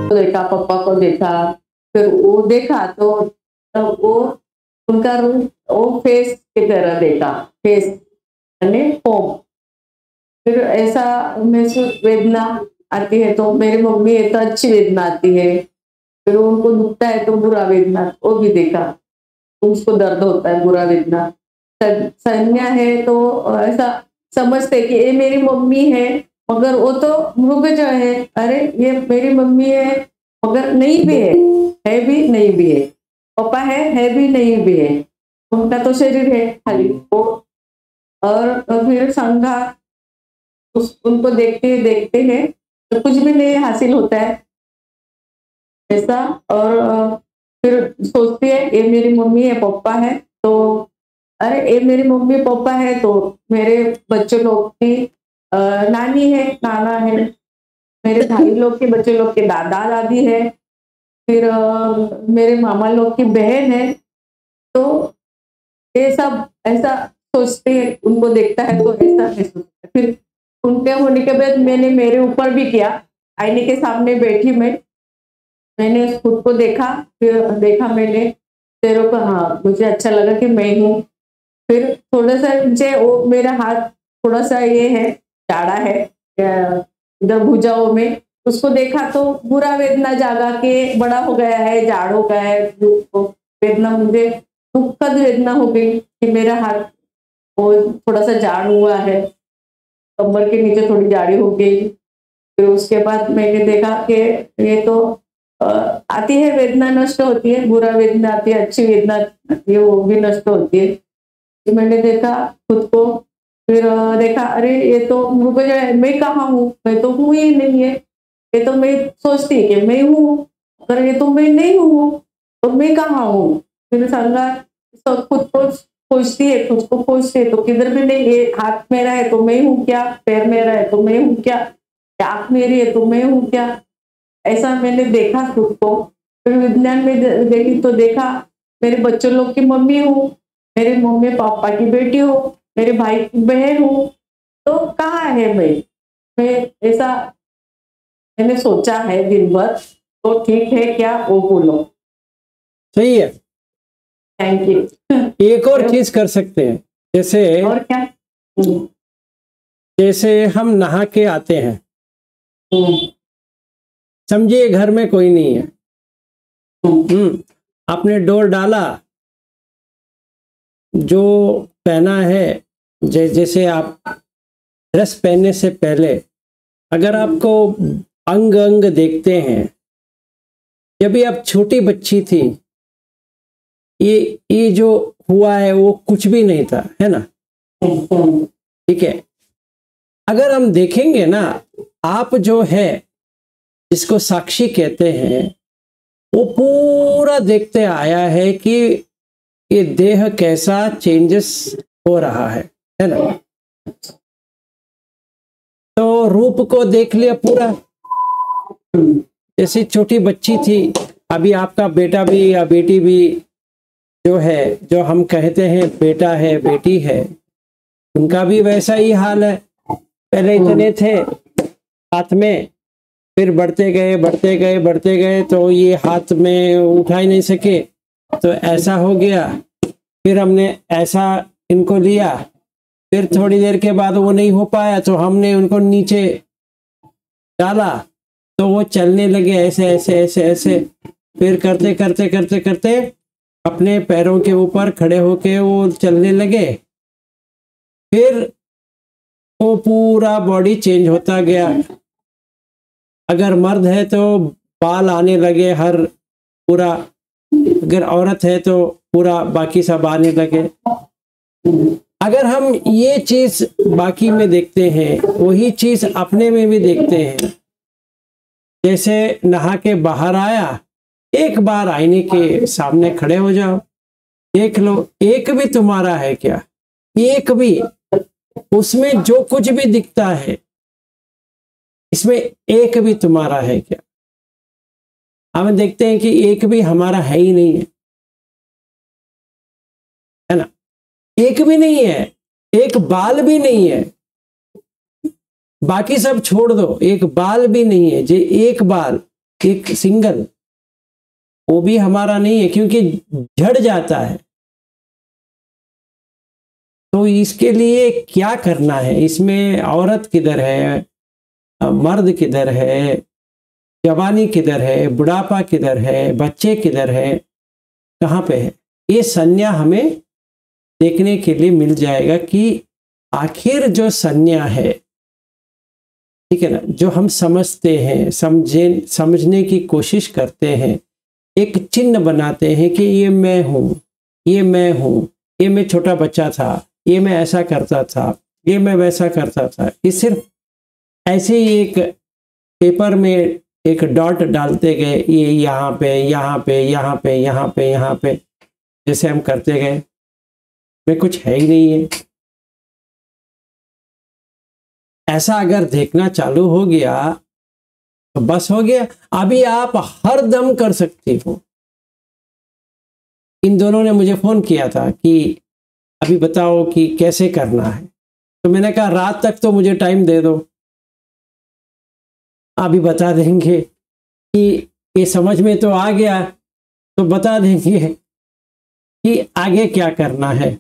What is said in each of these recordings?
तो देखा, पापा को देखा, फिर वो देखा तो तब वो उनका रूप वो फेस की तरह देखा, फेस यानी फॉर्म। फिर ऐसा महसूस वेदना आती है तो मेरी मम्मी है तो अच्छी वेदना आती है, फिर उनको दुखता है तो बुरा वेदना वो भी देखा, उसको दर्द होता है बुरा वेदना। संज्ञा है तो ऐसा समझते कि ये मेरी मम्मी है, मगर वो तो मृग जो है, अरे ये मेरी मम्मी है मगर नहीं भी है भी नहीं भी है, पापा है भी नहीं भी है, उनका तो शरीर है खाली वो। और फिर संघा उनको देखते हैं तो कुछ भी नहीं हासिल होता है ऐसा। और फिर सोचती है ये मेरी मम्मी है पापा है, तो अरे ये मेरी मम्मी पापा है तो मेरे बच्चों लोग की नानी है नाना है, मेरे भाई लोग के बच्चे लोग के दादा दादी है, फिर मेरे मामा लोग की बहन है। तो ये सब ऐसा सोचते हैं, उनको देखता है तो ऐसा महसूस होता है। फिर उनके होने के बाद मैंने मेरे ऊपर भी किया, आईने के सामने बैठी मैंने खुद को देखा, फिर देखा मैंने तेरे को, हाँ मुझे अच्छा लगा कि मैं हूँ। फिर थोड़ा सा नीचे वो मेरा हाथ थोड़ा सा ये है चाड़ा है इधर भुजाओं में, उसको देखा तो बुरा वेदना जागा के बड़ा हो गया है, झाड़ हो गया है, तो वेदना मुझे दुखद वेदना हो गई कि मेरा हाथ वो थोड़ा सा झाड़ हुआ है, कमर के नीचे थोड़ी जाड़ी हो गई। फिर उसके बाद मैंने देखा कि ये तो आती है वेदना नष्ट होती है, बुरा वेदना आती है, अच्छी वेदना आती है वो भी नष्ट होती है। तो मैंने देखा खुद को, फिर देखा अरे ये तो मुझे जो है मैं कहाँ हूँ, मैं तो हूँ ही नहीं है, ये तो मैं सोचती कि मैं हूँ, अगर ये तो मैं नहीं हूँ तो मैं कहाँ हूँ। फिर संगा खुद को खोजती है, खुद को खोजती है तो किधर भी नहीं, ये हाथ मेरा है तो मैं हूँ क्या, पैर मेरा है तो मैं हूँ क्या, आँख मेरी है तो मैं हूँ क्या, ऐसा मैंने देखा खुद को। फिर विज्ञान में देखी तो देखा मेरे बच्चों लोग की मम्मी हूँ, मेरे मम्मी पापा की बेटी हूँ, मेरे भाई की बहन हूँ, तो कहाँ है मैं ऐसा मैंने सोचा है दिन भर। तो ठीक है क्या वो बोलो। सही है। Thank you. एक और चीज कर सकते हैं, जैसे और क्या? जैसे हम नहा के आते हैं, समझिए घर में कोई नहीं है, आपने डोर डाला, जो पहना है, जैसे आप ड्रेस पहनने से पहले अगर आपको अंग अंग देखते हैं, जब भी आप छोटी बच्ची थी, ये जो हुआ है वो कुछ भी नहीं था, है ना? ठीक है, अगर हम देखेंगे ना, आप जो है जिसको साक्षी कहते हैं, वो पूरा देखते आया है कि ये देह कैसा चेंजेस हो रहा है ना? तो रूप को देख लिया पूरा, जैसी छोटी बच्ची थी, अभी आपका बेटा भी या बेटी भी जो है, जो हम कहते हैं बेटा है बेटी है, उनका भी वैसा ही हाल है। पहले इतने थे हाथ में, फिर बढ़ते गए तो ये हाथ में उठा ही नहीं सके, तो ऐसा हो गया, फिर हमने ऐसा इनको लिया, फिर थोड़ी देर के बाद वो नहीं हो पाया तो हमने उनको नीचे डाला, तो वो चलने लगे ऐसे ऐसे ऐसे ऐसे, फिर करते अपने पैरों के ऊपर खड़े होके वो चलने लगे, फिर वो पूरा बॉडी चेंज होता गया। अगर मर्द है तो बाल आने लगे हर पूरा, अगर औरत है तो पूरा बाकी सब आने लगे। अगर हम ये चीज बाकी में देखते हैं, वही चीज अपने में भी देखते हैं। जैसे नहा के बाहर आया, एक बार आईने के सामने खड़े हो जाओ, देख लो एक भी तुम्हारा है क्या, एक भी, उसमें जो कुछ भी दिखता है इसमें एक भी तुम्हारा है क्या? हम देखते हैं कि एक भी हमारा है ही नहीं है ना? एक भी नहीं है, एक बाल भी नहीं है, बाकी सब छोड़ दो, एक बाल भी नहीं है। जे एक बाल एक सिंगल, वो भी हमारा नहीं है क्योंकि झड़ जाता है। तो इसके लिए क्या करना है, इसमें औरत किधर है, मर्द किधर है, जवानी किधर है, बुढ़ापा किधर है, बच्चे किधर है, कहाँ पे है, ये संज्ञा हमें देखने के लिए मिल जाएगा कि आखिर जो संज्ञा है, ठीक है ना, जो हम समझते हैं, समझने की कोशिश करते हैं, एक चिन्ह बनाते हैं कि ये मैं हूँ, ये मैं हूँ, ये मैं छोटा बच्चा था, ये मैं ऐसा करता था, ये मैं वैसा करता था। ये सिर्फ ऐसे ही एक पेपर में एक डॉट डालते गए, ये यहाँ पे, यहाँ पे, यहाँ पे, यहाँ पे, यहाँ पे, जैसे हम करते गए, में कुछ है ही नहीं है। ऐसा अगर देखना चालू हो गया तो बस हो गया। अभी आप हर दम कर सकती हो। इन दोनों ने मुझे फोन किया था कि अभी बताओ कि कैसे करना है, तो मैंने कहा रात तक तो मुझे टाइम दे दो, अभी बता देंगे कि ये समझ में तो आ गया, तो बता देंगे कि आगे क्या करना है।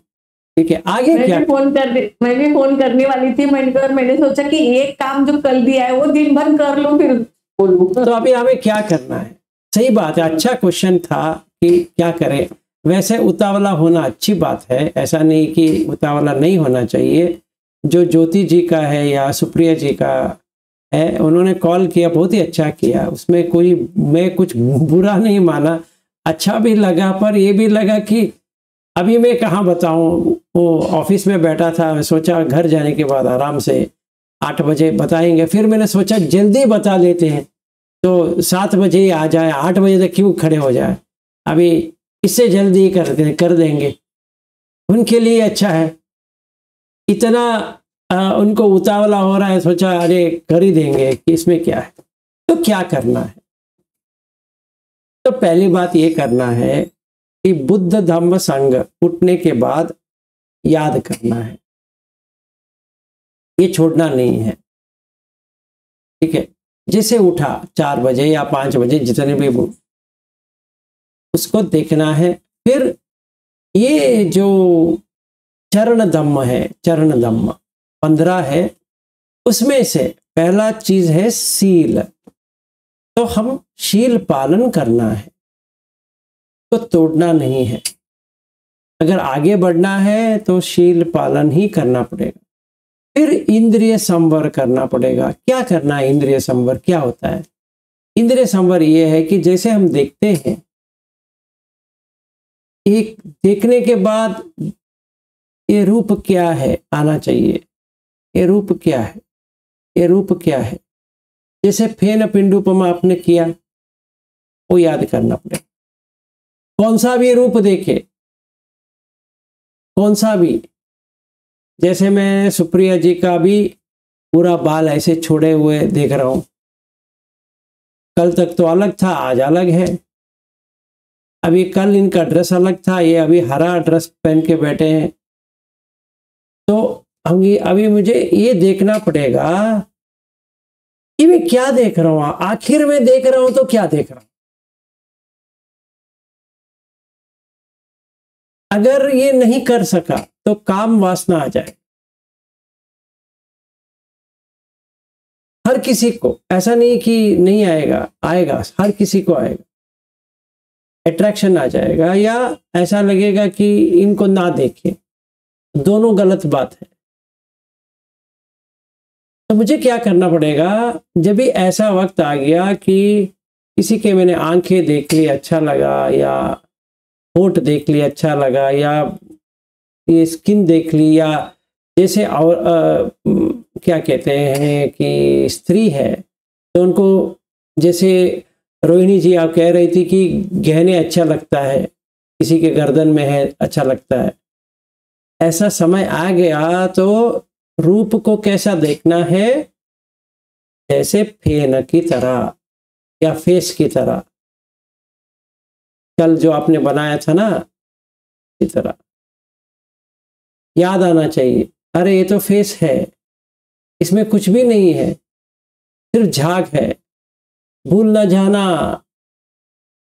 ठीक है, आगे क्या। मैं भी फोन करने वाली थी, मैंने सोचा कि एक काम जो कल दिया है वो दिन भर कर लूं फिर बोलूं। तो अभी हमें क्या करना है, सही बात है, अच्छा क्वेश्चन था कि क्या करें। वैसे उतावला होना अच्छी बात है, ऐसा नहीं कि उतावला नहीं होना चाहिए। जो ज्योति जी का है या सुप्रिया जी का है, उन्होंने कॉल किया, बहुत ही अच्छा किया, उसमें कोई मैं कुछ बुरा नहीं माना, अच्छा भी लगा। पर ये भी लगा कि अभी मैं कहाँ बताऊँ, वो ऑफिस में बैठा था, सोचा घर जाने के बाद आराम से 8 बजे बताएंगे। फिर मैंने सोचा जल्दी बता देते हैं तो 7 बजे ही आ जाए, 8 बजे तक क्यों खड़े हो जाए, अभी इससे जल्दी ही कर देंगे, उनके लिए अच्छा है। इतना उनको उतावला हो रहा है, सोचा अरे कर ही देंगे कि इसमें क्या है। तो क्या करना है, तो पहली बात ये करना है कि बुद्ध धम्म संघ उठने के बाद याद करना है, ये छोड़ना नहीं है। ठीक है, जैसे उठा 4 बजे या 5 बजे, जितने भी उसको देखना है। फिर ये जो चरण धम्म है, चरण धम्म 15 है, उसमें से पहला चीज है शील। तो हम शील पालन करना है, तो तोड़ना नहीं है। अगर आगे बढ़ना है तो शील पालन ही करना पड़ेगा। फिर इंद्रिय संवर करना पड़ेगा। क्या करना है इंद्रिय संवर, क्या होता है इंद्रिय संवर? ये है कि जैसे हम देखते हैं, एक देखने के बाद ये रूप क्या है आना चाहिए, ये रूप क्या है, ये रूप क्या है। जैसे फेन पिंडुपमा आपने किया, वो याद करना पड़ेगा। कौन सा भी रूप देखे, कौन सा भी, जैसे मैं सुप्रिया जी का भी पूरा बाल ऐसे छोड़े हुए देख रहा हूं, कल तक तो अलग था, आज अलग है। अभी कल इनका ड्रेस अलग था, ये अभी हरा ड्रेस पहन के बैठे हैं। तो अभी मुझे ये देखना पड़ेगा कि मैं क्या देख रहा हूं, आखिर में देख रहा हूं तो क्या देख रहा हूं। अगर ये नहीं कर सका तो काम वासना आ जाए। हर किसी को, ऐसा नहीं कि नहीं आएगा, आएगा, हर किसी को आएगा। अट्रैक्शन आ जाएगा या ऐसा लगेगा कि इनको ना देखें, दोनों गलत बात है। तो मुझे क्या करना पड़ेगा, जब भी ऐसा वक्त आ गया कि किसी के मैंने आंखें देख ली अच्छा लगा, या होठ देख ली अच्छा लगा, या ये स्किन देख ली, या जैसे और क्या कहते हैं कि स्त्री है तो उनको, जैसे रोहिणी जी आप कह रही थी कि गहने अच्छा लगता है, किसी के गर्दन में है अच्छा लगता है, ऐसा समय आ गया तो रूप को कैसा देखना है, जैसे फेन की तरह या फेस की तरह, कल जो आपने बनाया था ना, इस तरह याद आना चाहिए। अरे ये तो फेस है, इसमें कुछ भी नहीं है, सिर्फ झाग है, भूल न जाना,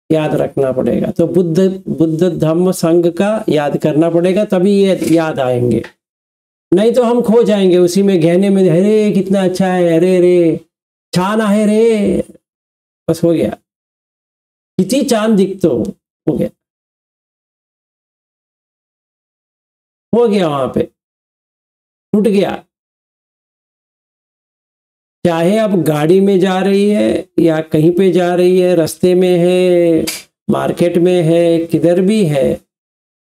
याद रखना पड़ेगा। तो बुद्ध धम्म संघ का याद करना पड़ेगा, तभी ये याद आएंगे। नहीं तो हम खो जाएंगे उसी में, गहने में, अरे कितना अच्छा है, अरे रे चांद है रे, बस हो गया, कितनी चांद दिख तो हो गया, वहां पे टूट गया। चाहे अब गाड़ी में जा रही है या कहीं पे जा रही है, रास्ते में है, मार्केट में है, किधर भी है,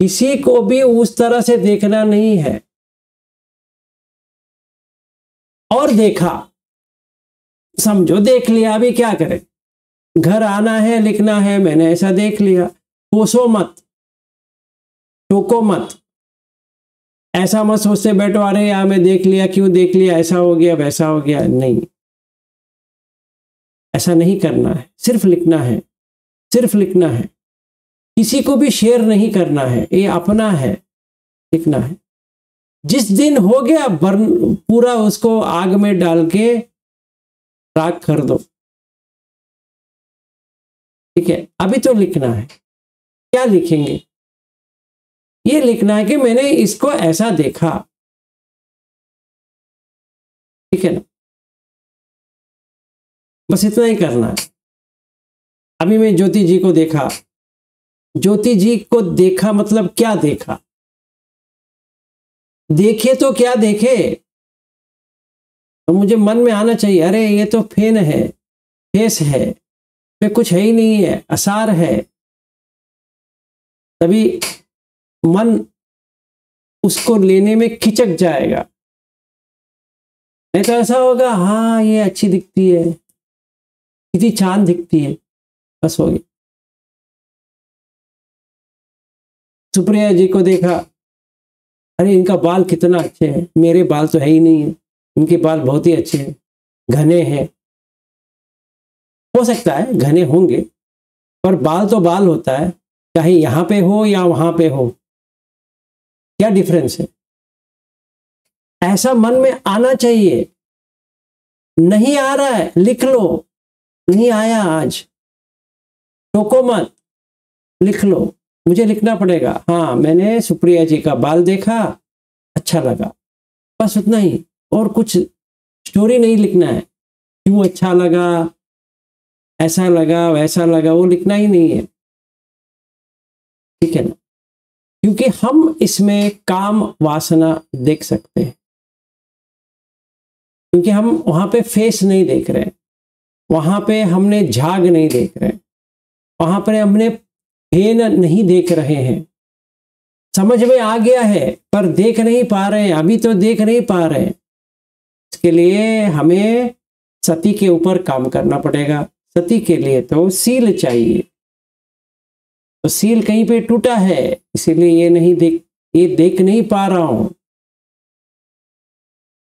किसी को भी उस तरह से देखना नहीं है। और देखा, समझो देख लिया, अभी क्या करें, घर आना है, लिखना है, मैंने ऐसा देख लिया, कोसो मत, टोको मत, ऐसा मत सोचते बैठो अरे यार मैं देख लिया, क्यों देख लिया, ऐसा हो गया वैसा हो गया, नहीं, ऐसा नहीं करना है। सिर्फ लिखना है, सिर्फ लिखना है, किसी को भी शेयर नहीं करना है, ये अपना है, लिखना है। जिस दिन हो गया बर्न, पूरा उसको आग में डाल के राख कर दो, ठीक है। अभी तो लिखना है, क्या लिखेंगे, ये लिखना है कि मैंने इसको ऐसा देखा, ठीक है ना, बस इतना ही करना है। अभी मैं ज्योति जी को देखा, ज्योति जी को देखा मतलब क्या देखा, देखे तो क्या देखे, तो मुझे मन में आना चाहिए अरे ये तो फेन है, फेस है, पे कुछ है ही नहीं है, आसार है, तभी मन उसको लेने में खिचक जाएगा। नहीं तो ऐसा होगा हाँ ये अच्छी दिखती है, कितनी चांद दिखती है, बस हो गया। सुप्रिया जी को देखा, अरे इनका बाल कितना अच्छे है, मेरे बाल तो है ही नहीं है, इनके बाल बहुत ही अच्छे हैं, घने हैं। हो सकता है घने होंगे, पर बाल तो बाल होता है, चाहे यहाँ पे हो या वहां पे हो, क्या डिफरेंस है। ऐसा मन में आना चाहिए। नहीं आ रहा है लिख लो, नहीं आया आज, टोको मत, लिख लो, मुझे लिखना पड़ेगा, हाँ मैंने सुप्रिया जी का बाल देखा, अच्छा लगा, बस उतना ही, और कुछ स्टोरी नहीं लिखना है, क्यों अच्छा लगा, ऐसा लगा वैसा लगा, वो लिखना ही नहीं है, ठीक है ना। क्योंकि हम इसमें काम वासना देख सकते हैं, क्योंकि हम वहां पे फेस नहीं देख रहे, वहां पे हमने झाग नहीं देख रहे, वहां पर हमने फेन नहीं देख रहे हैं। समझ में आ गया है पर देख नहीं पा रहे हैं, अभी तो देख नहीं पा रहे हैं। इसके लिए हमें सती के ऊपर काम करना पड़ेगा। सती के लिए तो सील चाहिए, तो सील कहीं पे टूटा है, इसीलिए ये देख नहीं पा रहा हूं।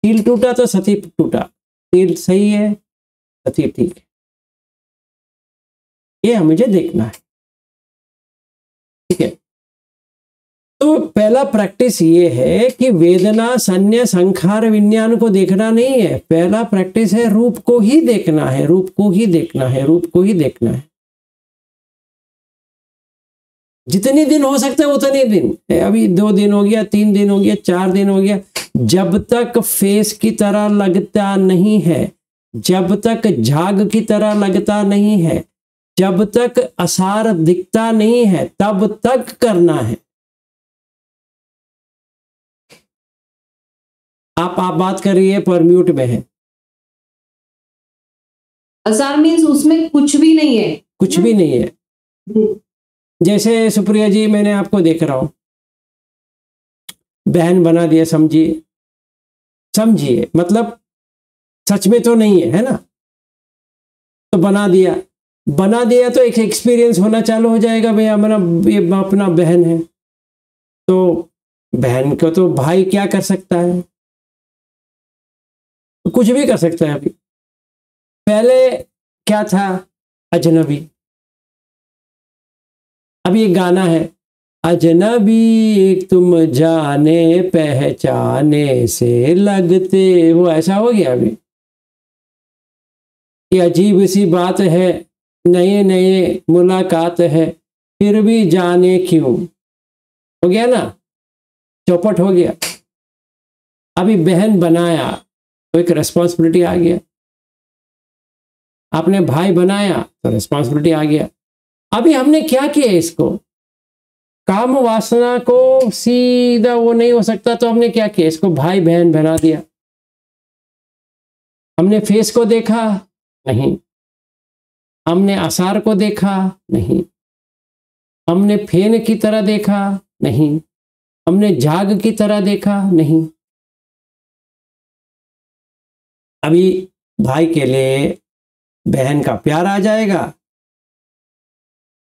सील टूटा तो सती टूटा, सील सही है, सती ठीक है, ये मुझे देखना है, ठीक है। तो पहला प्रैक्टिस ये है कि वेदना संज्ञा संखार विज्ञान को देखना नहीं है, पहला प्रैक्टिस है रूप को ही देखना है, रूप को ही देखना है, रूप को ही देखना है। जितने दिन हो सकते हैं उतने दिन, अभी 2 दिन हो गया, 3 दिन हो गया, 4 दिन हो गया, जब तक फेस की तरह लगता नहीं है, जब तक झाग की तरह लगता नहीं है, जब तक आसार दिखता नहीं है, तब तक करना है। आप बात कर रही है पर म्यूट में है। आसार मीन्स उसमें कुछ भी नहीं है, कुछ भी नहीं है। जैसे सुप्रिया जी मैंने आपको देख रहा हूं, बहन बना दिया, समझिए, समझिए मतलब सच में तो नहीं है, है ना, तो बना दिया, बना दिया तो एक एक्सपीरियंस होना चालू हो जाएगा, भाई हमारा ये अपना बहन है, तो बहन को तो भाई क्या कर सकता है, तो कुछ भी कर सकता है। अभी पहले क्या था, अजनबी, अभी एक गाना है, अजनबी तुम जाने पहचाने से लगते हो, ऐसा हो गया अभी। ये अजीब सी बात है, नए नए मुलाकात है, फिर भी जाने क्यों। हो गया ना, चौपट हो गया। अभी बहन बनाया तो एक रिस्पॉन्सिबिलिटी आ गया, आपने भाई बनाया तो रिस्पॉन्सिबिलिटी आ गया। अभी हमने क्या किया, इसको काम वासना को सीधा वो नहीं हो सकता, तो हमने क्या किया, इसको भाई बहन बना दिया। हमने फेस को देखा नहीं, हमने आसार को देखा नहीं, हमने फेन की तरह देखा नहीं, हमने झाग की तरह देखा नहीं। अभी भाई के लिए बहन का प्यार आ जाएगा,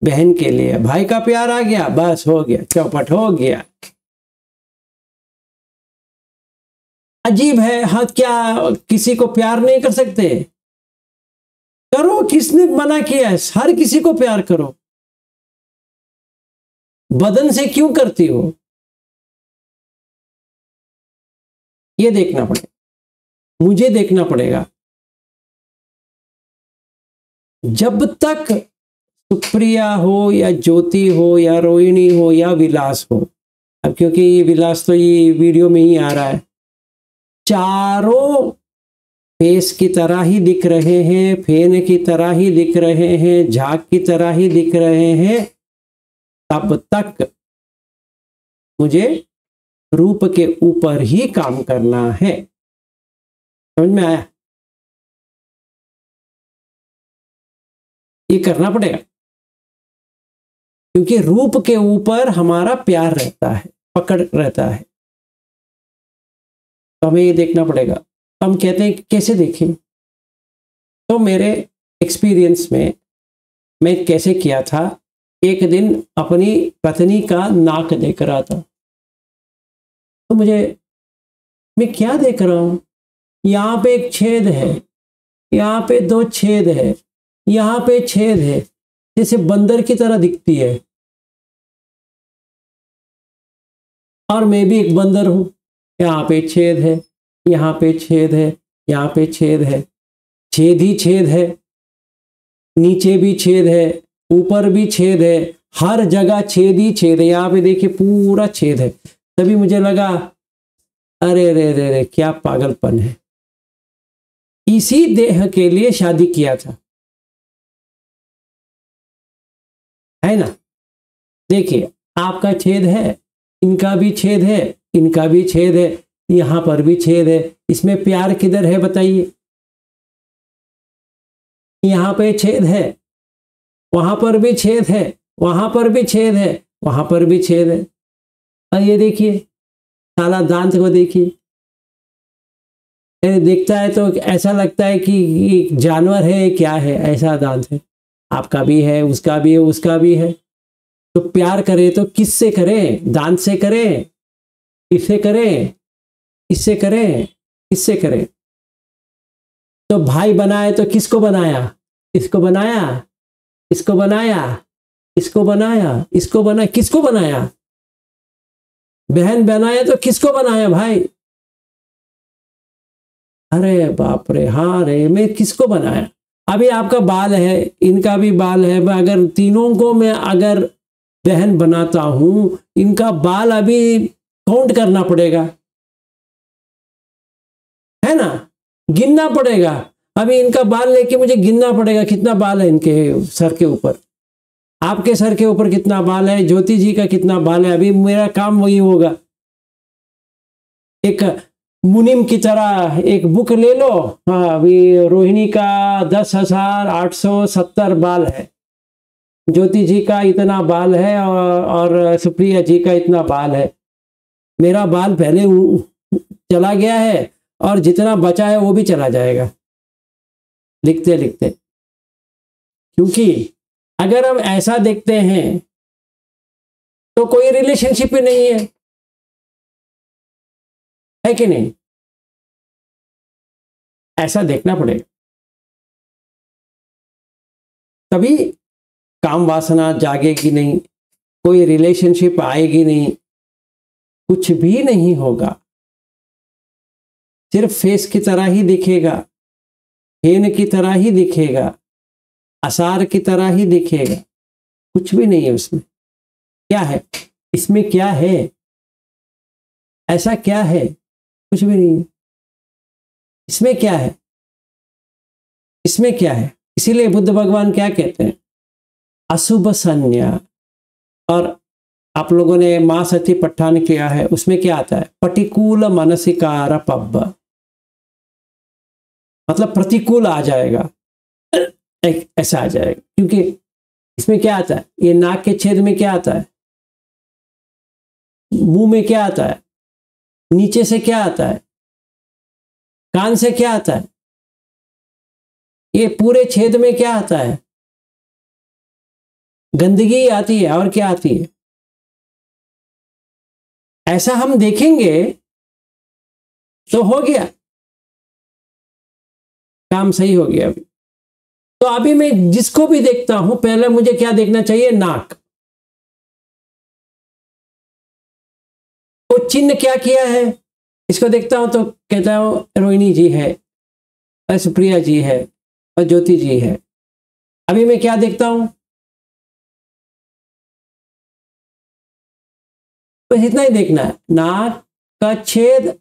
बहन के लिए भाई का प्यार आ गया, बस हो गया, चौपट हो गया। अजीब है, हाँ, क्या किसी को प्यार नहीं कर सकते? करो, किसने मना किया है? हर किसी को प्यार करो। बदन से क्यों करती हो? ये देखना पड़ेगा, मुझे देखना पड़ेगा। जब तक सुप्रिया हो या ज्योति हो या रोहिणी हो या विलास हो, अब क्योंकि ये विलास तो ये वीडियो में ही आ रहा है, चारों फेस की तरह ही दिख रहे हैं, फेन की तरह ही दिख रहे हैं, झाग की तरह ही दिख रहे हैं, तब तक मुझे रूप के ऊपर ही काम करना है। समझ में आया? ये करना पड़ेगा, क्योंकि रूप के ऊपर हमारा प्यार रहता है, पकड़ रहता है। तो हमें ये देखना पड़ेगा। हम कहते हैं कैसे देखें, तो मेरे एक्सपीरियंस में मैं कैसे किया था, एक दिन अपनी पत्नी का नाक देख रहा था, तो मैं क्या देख रहा हूँ, यहाँ पे एक छेद है, यहाँ पे 2 छेद है, यहाँ पे छेद है, जैसे बंदर की तरह दिखती है, और मैं भी एक बंदर हूँ। यहाँ पे छेद है, यहाँ पे छेद है, यहाँ पे छेद है, छेद ही छेद है, नीचे भी छेद है, ऊपर भी छेद है, हर जगह छेद ही छेद है। यहाँ पे देखिए पूरा छेद है। तभी मुझे लगा, अरे रे रे रे, क्या पागलपन है। इसी देह के लिए शादी किया था, है ना? देखिए, आपका छेद है, इनका भी छेद है, इनका भी छेद है, यहाँ पर भी छेद है। इसमें प्यार किधर है बताइए? यहाँ पे छेद है, वहां पर भी छेद है, वहां पर भी छेद है, वहां पर भी छेद है। और ये देखिए, साला दांत को देखिए, देखता है तो ऐसा लगता है कि जानवर है, क्या है, ऐसा दांत है। आपका भी है, उसका भी है, उसका भी है। तो प्यार करें तो किससे करें? दांत से करें, इससे करें, इससे करें, इससे करें। तो भाई बनाए तो किसको बनाया? इसको बनाया, इसको बनाया, इसको बनाया, इसको बनाया, किसको बनाया? बहन बनाया तो किसको बनाया? भाई। अरे बाप रे, हाँ रे, मैं किसको बनाया? अभी आपका बाल है, इनका भी बाल है, अगर तीनों को मैं अगर बहन बनाता हूं, इनका बाल अभी काउंट करना पड़ेगा, है ना? गिनना पड़ेगा। अभी इनका बाल लेके मुझे गिनना पड़ेगा कितना बाल है इनके सर के ऊपर, आपके सर के ऊपर कितना बाल है, ज्योति जी का कितना बाल है। अभी मेरा काम वही होगा, एक मुनिम की तरह एक बुक ले लो। हाँ, अभी रोहिणी का 10,870 बाल है, ज्योति जी का इतना बाल है, और सुप्रिया जी का इतना बाल है। मेरा बाल पहले चला गया है, और जितना बचा है वो भी चला जाएगा लिखते लिखते। क्योंकि अगर हम ऐसा देखते हैं तो कोई रिलेशनशिप ही नहीं है कि नहीं? ऐसा देखना पड़ेगा, तभी काम वासना जागेगी नहीं, कोई रिलेशनशिप आएगी नहीं, कुछ भी नहीं होगा, सिर्फ फेस की तरह ही दिखेगा। फेन की तरह ही दिखेगा, आसार की तरह ही दिखेगा, कुछ भी नहीं है उसमें। क्या है इसमें, क्या है ऐसा, क्या है, कुछ भी नहीं है इसमें। क्या है इसमें, क्या है। इसीलिए बुद्ध भगवान क्या कहते हैं, अशुभ संज्ञा। और आप लोगों ने मां सती पठान किया है, उसमें क्या आता है, प्रतिकूल मानसिकार पब्ब, मतलब प्रतिकूल आ जाएगा, एक ऐसा आ जाएगा। क्योंकि इसमें क्या आता है, ये नाक के छेद में क्या आता है, मुंह में क्या आता है, नीचे से क्या आता है, कान से क्या आता है, ये पूरे छेद में क्या आता है, गंदगी आती है और क्या आती है। ऐसा हम देखेंगे तो हो गया, काम सही हो गया। अभी तो अभी मैं जिसको भी देखता हूं, पहले मुझे क्या देखना चाहिए, नाक। तो चिन्ह क्या किया है, इसको देखता हूं तो कहता हूं रोहिणी जी है, और सुप्रिया जी है, और ज्योति जी है। अभी मैं क्या देखता हूं, बस इतना ही देखना है, नाक का छेद,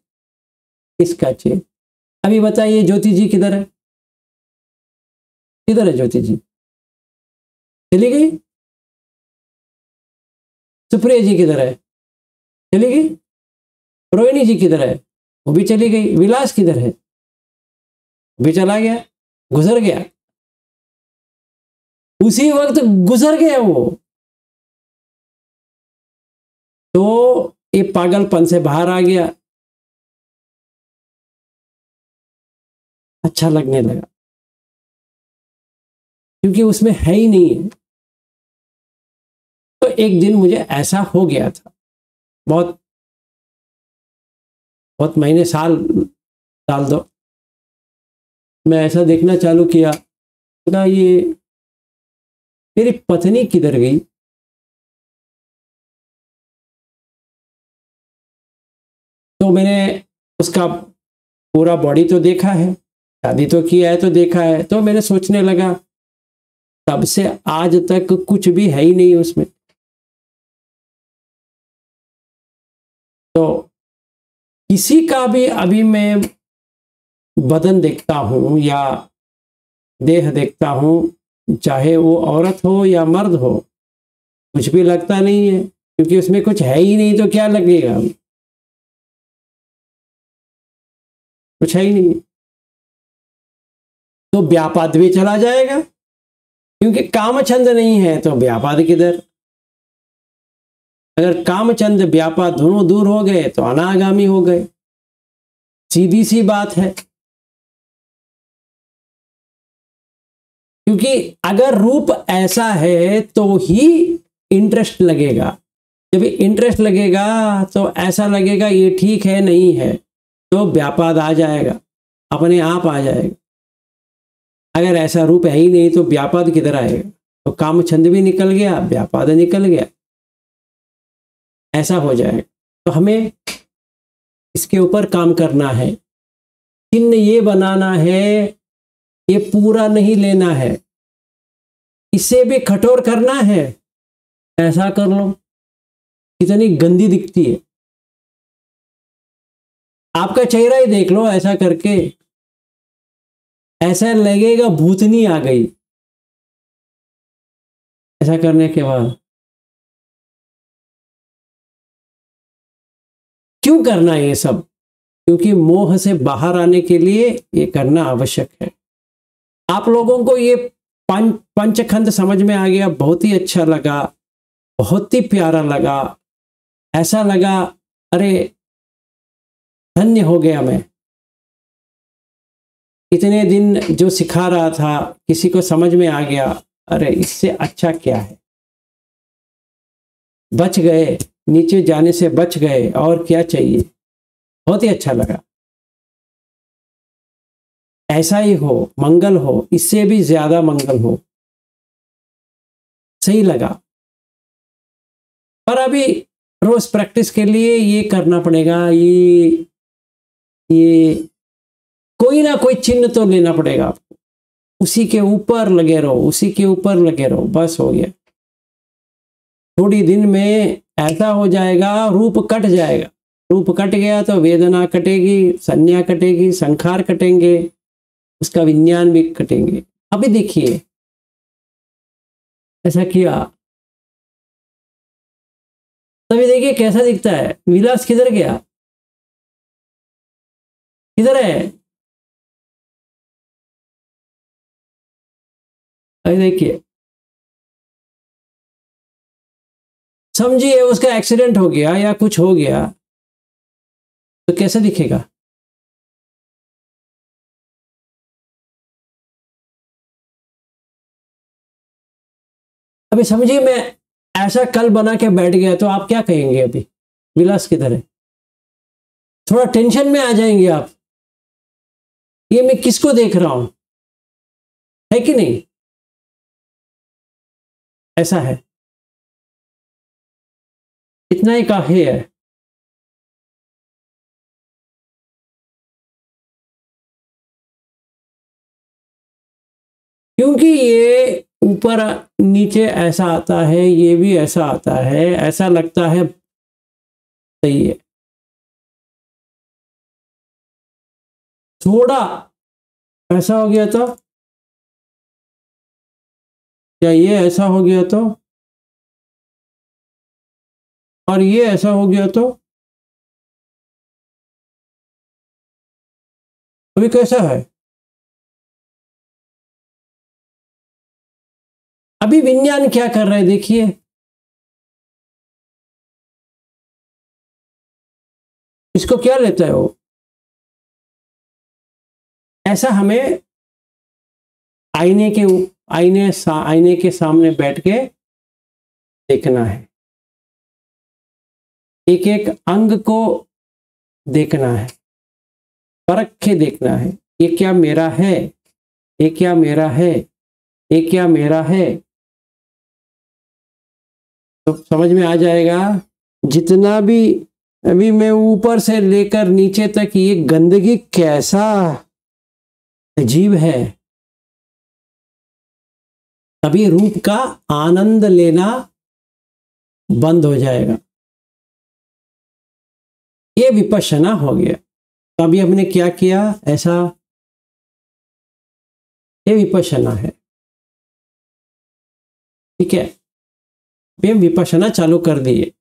इसका छेद। अभी बताइए ज्योति जी किधर है, किधर है ज्योति जी, चली गई। सुप्रिया जी किधर है, चली गई। रोहिणी जी किधर है, वो भी चली गई। विलास किधर है, भी चला गया, गुजर गया, उसी वक्त गुजर गया वो। तो ये पागलपन से बाहर आ गया, अच्छा लगने लगा, क्योंकि उसमें है ही नहीं है। तो एक दिन मुझे ऐसा हो गया था, बहुत बहुत महीने, साल डाल दो, मैं ऐसा देखना चालू किया ना, ये मेरी पत्नी किधर गई। तो मैंने उसका पूरा बॉडी तो देखा है, शादी तो किया है, तो देखा है। तो मैंने सोचने लगा, तब से आज तक कुछ भी है ही नहीं उसमें। तो किसी का भी अभी मैं बदन देखता हूं या देह देखता हूं, चाहे वो औरत हो या मर्द हो, कुछ भी लगता नहीं है, क्योंकि उसमें कुछ है ही नहीं। तो क्या लगेगा, कुछ है ही नहीं। तो व्यापाद भी चला जाएगा, क्योंकि कामचंद नहीं है तो व्यापाद किधर। अगर कामचंद व्यापाद दोनों दूर हो गए तो अनागामी हो गए, सीधी सी बात है। क्योंकि अगर रूप ऐसा है तो ही इंटरेस्ट लगेगा। जब इंटरेस्ट लगेगा तो ऐसा लगेगा ये ठीक है, नहीं है, तो व्यापाद आ जाएगा, अपने आप आ जाएगा। अगर ऐसा रूप है ही नहीं तो व्यापाद किधर आएगा। तो कामछंद भी निकल गया, व्यापाद निकल गया, ऐसा हो जाएगा। तो हमें इसके ऊपर काम करना है, चिन्ह ये बनाना है, ये पूरा नहीं लेना है, इसे भी कठोर करना है। ऐसा कर लो, कितनी गंदी दिखती है। आपका चेहरा ही देख लो, ऐसा करके ऐसा लगेगा भूतनी आ गई। ऐसा करने के बाद क्यों करना है ये सब, क्योंकि मोह से बाहर आने के लिए ये करना आवश्यक है। आप लोगों को ये पंचखंड समझ में आ गया, बहुत ही अच्छा लगा, बहुत ही प्यारा लगा। ऐसा लगा अरे धन्य हो गया मैं। इतने दिन जो सिखा रहा था किसी को समझ में आ गया, अरे इससे अच्छा क्या है। बच गए, नीचे जाने से बच गए, और क्या चाहिए। बहुत ही अच्छा लगा। ऐसा ही हो, मंगल हो, इससे भी ज्यादा मंगल हो, सही लगा। पर अभी रोज प्रैक्टिस के लिए ये करना पड़ेगा, ये कोई ना कोई चिन्ह तो लेना पड़ेगा आपको। उसी के ऊपर लगे रहो, उसी के ऊपर लगे रहो, बस हो गया। थोड़ी दिन में ऐसा हो जाएगा, रूप कट जाएगा। रूप कट गया तो वेदना कटेगी, संज्ञा कटेगी, संखार कटेंगे, उसका विज्ञान भी कटेंगे। अभी देखिए ऐसा किया, तभी देखिए कैसा दिखता है। विलास किधर गया, किधर है? अभी देखिए, समझिए उसका एक्सीडेंट हो गया या कुछ हो गया तो कैसे दिखेगा? अभी समझिए मैं ऐसा कल बना के बैठ गया तो आप क्या कहेंगे? अभी विलास किधर है? थोड़ा टेंशन में आ जाएंगे आप, ये मैं किसको देख रहा हूं, है कि नहीं? ऐसा है, इतना ही काफी है। क्योंकि ये ऊपर नीचे ऐसा आता है, ये भी ऐसा आता है, ऐसा लगता है सही है। थोड़ा ऐसा हो गया तो, या ये ऐसा हो गया तो, और ये ऐसा हो गया तो, अभी कैसा है? अभी विज्ञान क्या कर रहा है देखिए, इसको क्या लेता है वो? ऐसा हमें आईने के सामने बैठ के देखना है, एक एक अंग को देखना है, परख के देखना है, ये क्या मेरा है, ये क्या मेरा है, ये क्या मेरा है। तो समझ में आ जाएगा। जितना भी अभी मैं ऊपर से लेकर नीचे तक, ये गंदगी कैसा अजीब है। अभी रूप का आनंद लेना बंद हो जाएगा, ये विपश्यना हो गया। तो अभी हमने क्या किया, ऐसा, ये विपश्यना है, ठीक है। ये विपश्यना चालू कर दिए,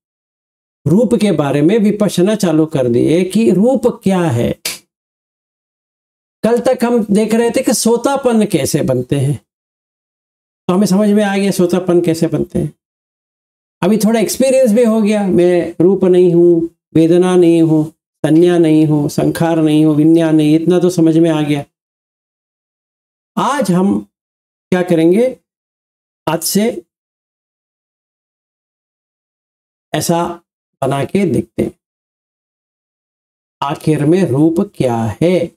रूप के बारे में विपश्यना चालू कर दिए कि रूप क्या है। कल तक हम देख रहे थे कि सोतापन कैसे बनते हैं, तो हमें समझ में आ गया सोतापन कैसे बनते हैं। अभी थोड़ा एक्सपीरियंस भी हो गया, मैं रूप नहीं हूं, वेदना नहीं हूं, संज्ञा नहीं हूं, संखार नहीं हूं, विज्ञान नहीं, इतना तो समझ में आ गया। आज हम क्या करेंगे, आज से ऐसा बना के देखते हैं आखिर में रूप क्या है,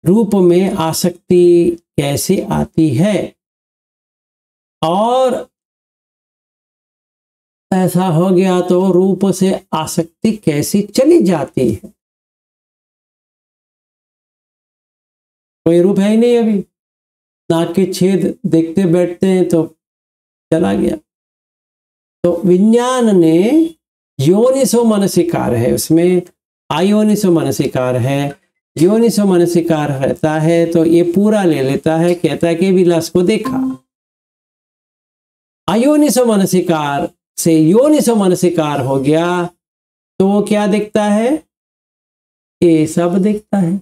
रूप में आसक्ति कैसे आती है, और ऐसा हो गया तो रूप से आसक्ति कैसी चली जाती है। कोई रूप है ही नहीं, अभी नाक के छेद देखते बैठते हैं तो चला गया। तो विज्ञान ने योनिसो मनसिकार है, उसमें आयोनिसो मनसिकार है। योनिसो मनसिकार रहता है तो ये पूरा ले लेता है, कहता है कि विलास को देखा। अयोनिसो मनसिकार से योनिसो मनसिकार हो गया तो वो क्या दिखता है, ये सब दिखता है,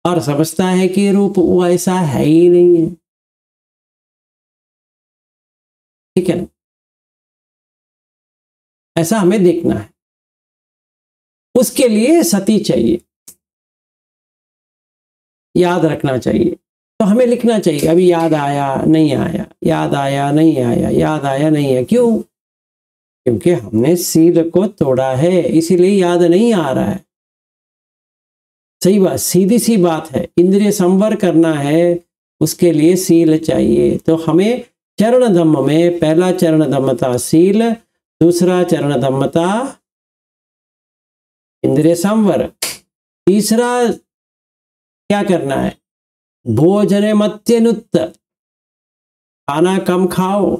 और समझता है कि रूप वो ऐसा है ही नहीं है, ठीक है ना। ऐसा हमें देखना है, उसके लिए सती चाहिए, याद रखना चाहिए। तो हमें लिखना चाहिए, अभी याद आया नहीं आया, याद आया नहीं आया, याद आया नहीं है। क्यों? क्योंकि हमने सील को तोड़ा है, इसीलिए याद नहीं आ रहा है। सही बात, सीधी सी बात है। इंद्रिय संवर करना है, उसके लिए सील चाहिए। तो हमें चरण धम्म में पहला चरण धम्मता सील, दूसरा चरण धम्मता इंद्रिय संवर, तीसरा क्या करना है? भोजने मत्यनुत्त, खाना कम खाओ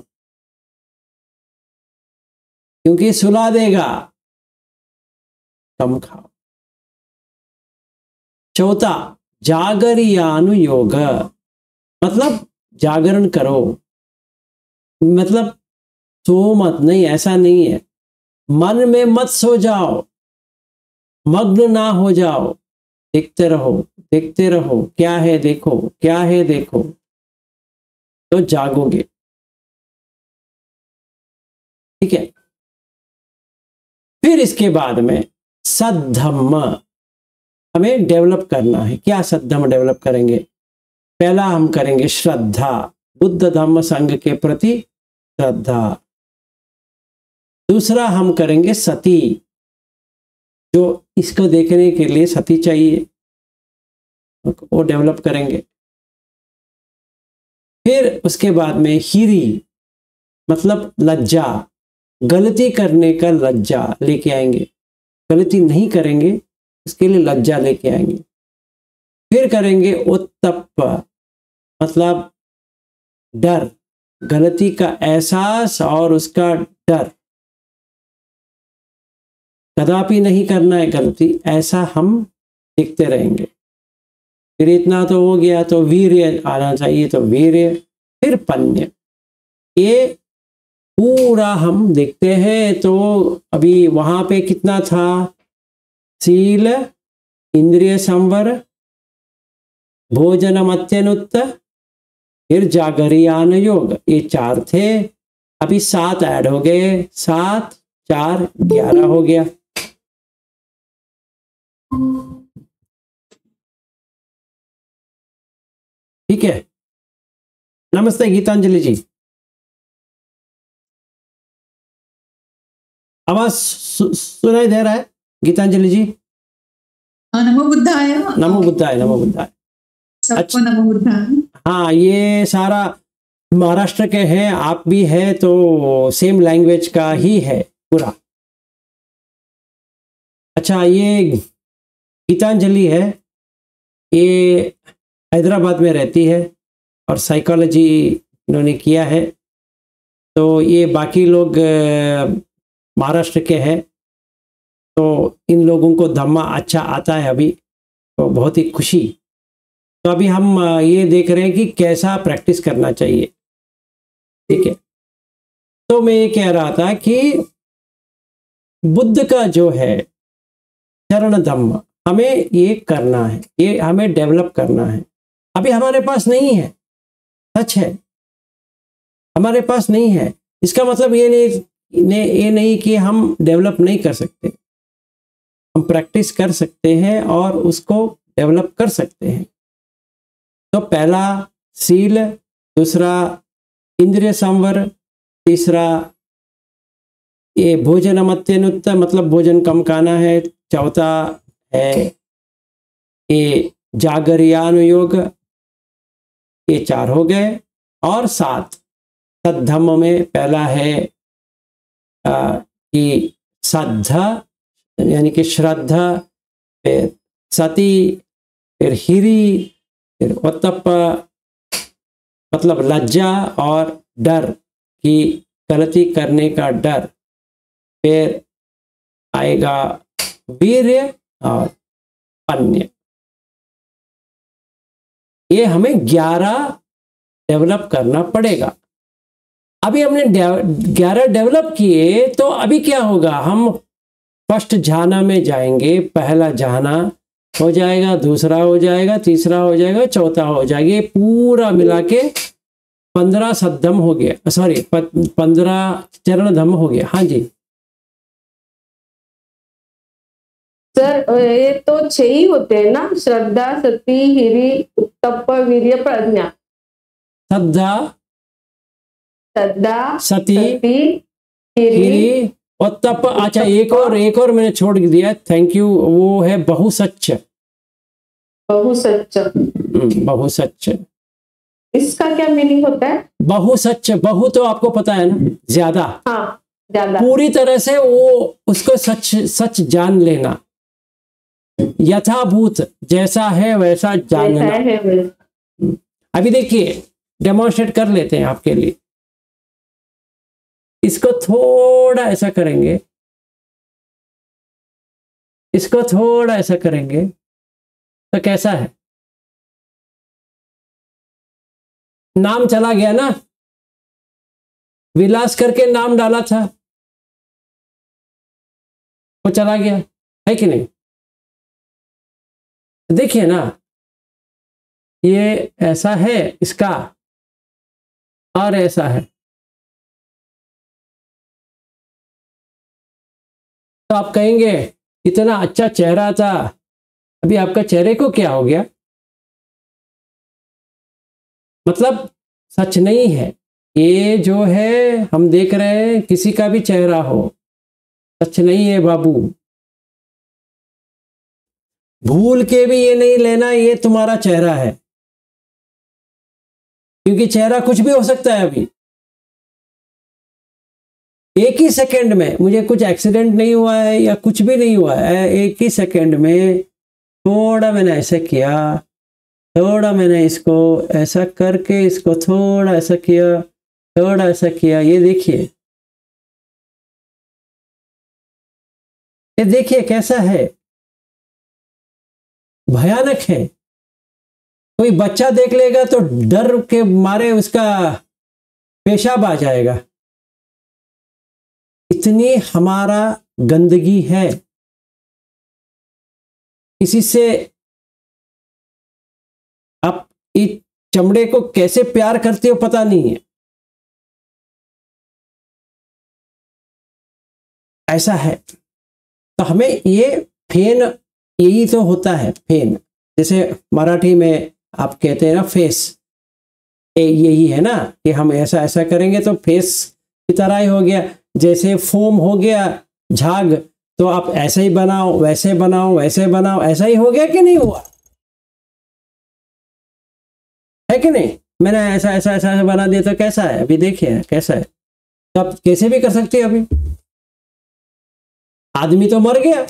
क्योंकि सुला देगा, कम खाओ। चौथा, जागरियानुयोग, मतलब जागरण करो, मतलब सो मत, नहीं, ऐसा नहीं है। मन में मत सो जाओ, मग्न ना हो जाओ, देखते रहो, देखते रहो, क्या है देखो, क्या है देखो, तो जागोगे। ठीक है। फिर इसके बाद में सद्धम्म हमें डेवलप करना है। क्या सद्धम्म डेवलप करेंगे? पहला हम करेंगे श्रद्धा, बुद्ध धम्म संघ के प्रति श्रद्धा। दूसरा हम करेंगे सती, जो इसको देखने के लिए सती चाहिए, वो डेवलप करेंगे। फिर उसके बाद में हिरी, मतलब लज्जा, गलती करने का लज्जा लेके आएंगे, गलती नहीं करेंगे इसके लिए लज्जा लेके आएंगे। फिर करेंगे उत्तप्प, मतलब डर, गलती का एहसास और उसका डर, कदापि नहीं करना है गलती, ऐसा हम देखते रहेंगे। फिर इतना तो हो गया, तो वीर्य आना चाहिए, तो वीर्य। फिर पन्य, ये पूरा हम देखते हैं। तो अभी वहां पे कितना था? शील, इंद्रिय संवर, भोजनम अत्यनुत्त, फिर जागरियान योग, ये 4 थे। अभी 7 ऐड हो गए, 7 4 11 हो गया। ठीक है। नमस्ते गीतांजलि जी, आवाज सुनाई दे रहा है गीतांजलि जी? नमो बुद्धाय। नमो बुद्धाय, नमो बुद्धाय। सबको नमो बुद्धाय। हाँ, ये सारा महाराष्ट्र के हैं, आप भी है, तो सेम लैंग्वेज का ही है पूरा। अच्छा, ये गीतांजलि है, ये हैदराबाद में रहती है और साइकोलॉजी इन्होंने किया है। तो ये बाकी लोग महाराष्ट्र के हैं, तो इन लोगों को धम्मा अच्छा आता है अभी, तो बहुत ही खुशी। तो अभी हम ये देख रहे हैं कि कैसा प्रैक्टिस करना चाहिए। ठीक है। तो मैं ये कह रहा था कि बुद्ध का जो है चरण धम्म, हमें ये करना है, ये हमें डेवलप करना है। अभी हमारे पास नहीं है, सच है, हमारे पास नहीं है। इसका मतलब ये नहीं कि हम डेवलप नहीं कर सकते, हम प्रैक्टिस कर सकते हैं और उसको डेवलप कर सकते हैं। तो पहला शील, दूसरा इंद्रिय संवर, तीसरा ये भोजनम अत्यनुत्त, मतलब भोजन कम खाना है, चौथा है ये जागरियानुयोग, ये 4 हो गए। और 7 सद्धम्म में पहला है कि श्रद्धा, यानी कि श्रद्धा, फिर सती, फिर हिरी, फिर उत्तप्प, मतलब लज्जा और डर कि गलती करने का डर, फिर आएगा वीर्य और पन्य। ये हमें 11 डेवलप करना पड़ेगा। अभी हमने 11 डेवलप किए, तो अभी क्या होगा? हम फर्स्ट झाना में जाएंगे, पहला झाना हो जाएगा, दूसरा हो जाएगा, तीसरा हो जाएगा, चौथा हो जाएगा, ये पूरा मिला के 15 सद्धम हो गया, सॉरी 15 चरण धम्म हो गया। हाँ जी सर, ये तो 6 ही होते हैं ना? श्रद्धा, सती, हिरी, उत्तप्प, वीर्य, प्रज्ञा। श्रद्धा, सती, हिरी, उत्तप्प। अच्छा, एक और मैंने छोड़ दिया, थैंक यू, वो है बहुसच्च। बहुसच्च, बहुसच्च, इसका क्या मीनिंग होता है? बहुसच्च, बहु तो आपको पता है ना, ज्यादा। हाँ, ज्यादा, पूरी तरह से वो उसको सच जान लेना, यथाभूत, जैसा है वैसा जैसा जानना। है वैसा। अभी देखिए, डेमोन्स्ट्रेट कर लेते हैं आपके लिए। इसको थोड़ा ऐसा करेंगे, इसको थोड़ा ऐसा करेंगे तो कैसा है? नाम चला गया ना, विलास करके नाम डाला था, वो चला गया, है कि नहीं? देखिए ना, ये ऐसा है इसका और ऐसा है, तो आप कहेंगे इतना अच्छा चेहरा था, अभी आपका चेहरे को क्या हो गया? मतलब सच नहीं है। ये जो है हम देख रहे हैं, किसी का भी चेहरा हो, सच नहीं है बाबू। भूल के भी ये नहीं लेना ये तुम्हारा चेहरा है, क्योंकि चेहरा कुछ भी हो सकता है। अभी एक ही सेकंड में, मुझे कुछ एक्सीडेंट नहीं हुआ है या कुछ भी नहीं हुआ है, एक ही सेकंड में थोड़ा मैंने ऐसे किया, थोड़ा मैंने इसको ऐसा करके इसको थोड़ा ऐसा किया, थोड़ा ऐसा किया, ये देखिए, ये देखिए कैसा है, भयानक है। कोई बच्चा देख लेगा तो डर के मारे उसका पेशाब आ जाएगा, इतनी हमारा गंदगी है। इसी से आप इस चमड़े को कैसे प्यार करते हो पता नहीं है, ऐसा है। तो हमें ये फेन, यही तो होता है फेन, जैसे मराठी में आप कहते हैं ना फेस, यही है ना कि हम ऐसा ऐसा करेंगे तो फेस की तरह ही हो गया। जैसे फोम हो गया झाग, तो आप ऐसे ही बनाओ, वैसे बनाओ, वैसे बनाओ, ऐसा ही हो गया कि नहीं हुआ, है कि नहीं? मैंने ऐसा ऐसा ऐसा ऐसा बना दिया तो कैसा है? अभी देखिए कैसा है। तो आप कैसे भी कर सकते हैं। अभी आदमी तो मर गया,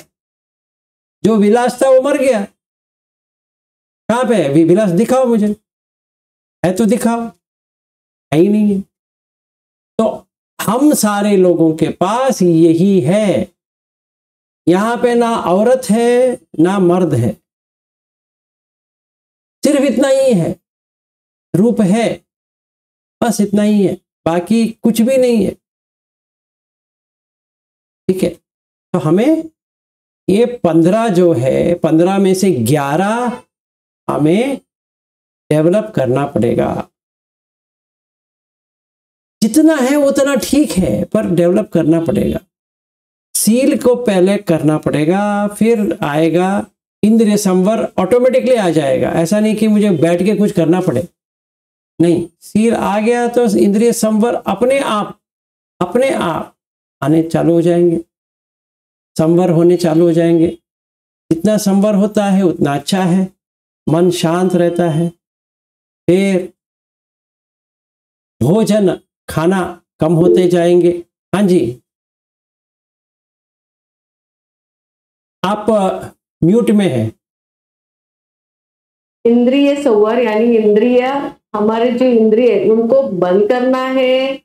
जो विलास था वो मर गया। कहाँ पे है विलास? दिखाओ मुझे, है तो दिखाओ, है ही नहीं है। तो हम सारे लोगों के पास यही है। यहां पे ना औरत है ना मर्द है, सिर्फ इतना ही है, रूप है, बस इतना ही है, बाकी कुछ भी नहीं है। ठीक है, तो हमें ये 15 जो है, 15 में से 11 हमें डेवलप करना पड़ेगा। जितना है उतना ठीक है, पर डेवलप करना पड़ेगा। सील को पहले करना पड़ेगा, फिर आएगा इंद्रिय संवर, ऑटोमेटिकली आ जाएगा। ऐसा नहीं कि मुझे बैठ के कुछ करना पड़े, नहीं। सील आ गया तो इंद्रिय संवर अपने आप आने चालू हो जाएंगे, संवर होने चालू हो जाएंगे। जितना संवर होता है उतना अच्छा है, मन शांत रहता है। फिर भोजन खाना कम होते जाएंगे। हाँ जी, आप म्यूट में हैं। इंद्रिय संवर यानी इंद्रिय, हमारे जो इंद्रिय उनको बंद करना है,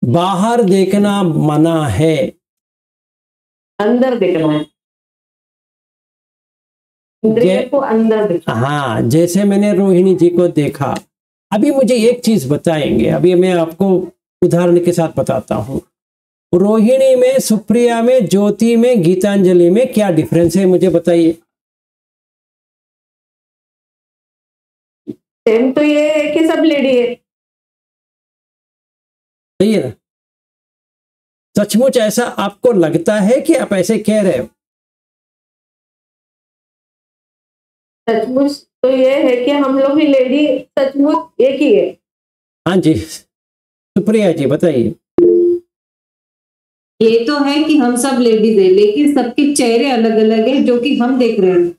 बाहर देखना मना है, अंदर देखना है। इंद्रिय को अंदर देखना। हाँ, जैसे मैंने रोहिणी जी को देखा। अभी मुझे एक चीज बताएंगे, अभी मैं आपको उदाहरण के साथ बताता हूं। रोहिणी में, सुप्रिया में, ज्योति में, गीतांजलि में क्या डिफरेंस है मुझे बताइए। सेम तो ये है कि सब लेडी है। सही है ना? सचमुच ऐसा आपको लगता है कि आप ऐसे कह रहे हो? सचमुच तो ये है कि हम लोग ही लेडी सचमुच एक ही है। हाँ जी, सुप्रिया जी बताइए। ये तो है कि हम सब लेडीज है, लेकिन सबके चेहरे अलग अलग है जो कि हम देख रहे हैं।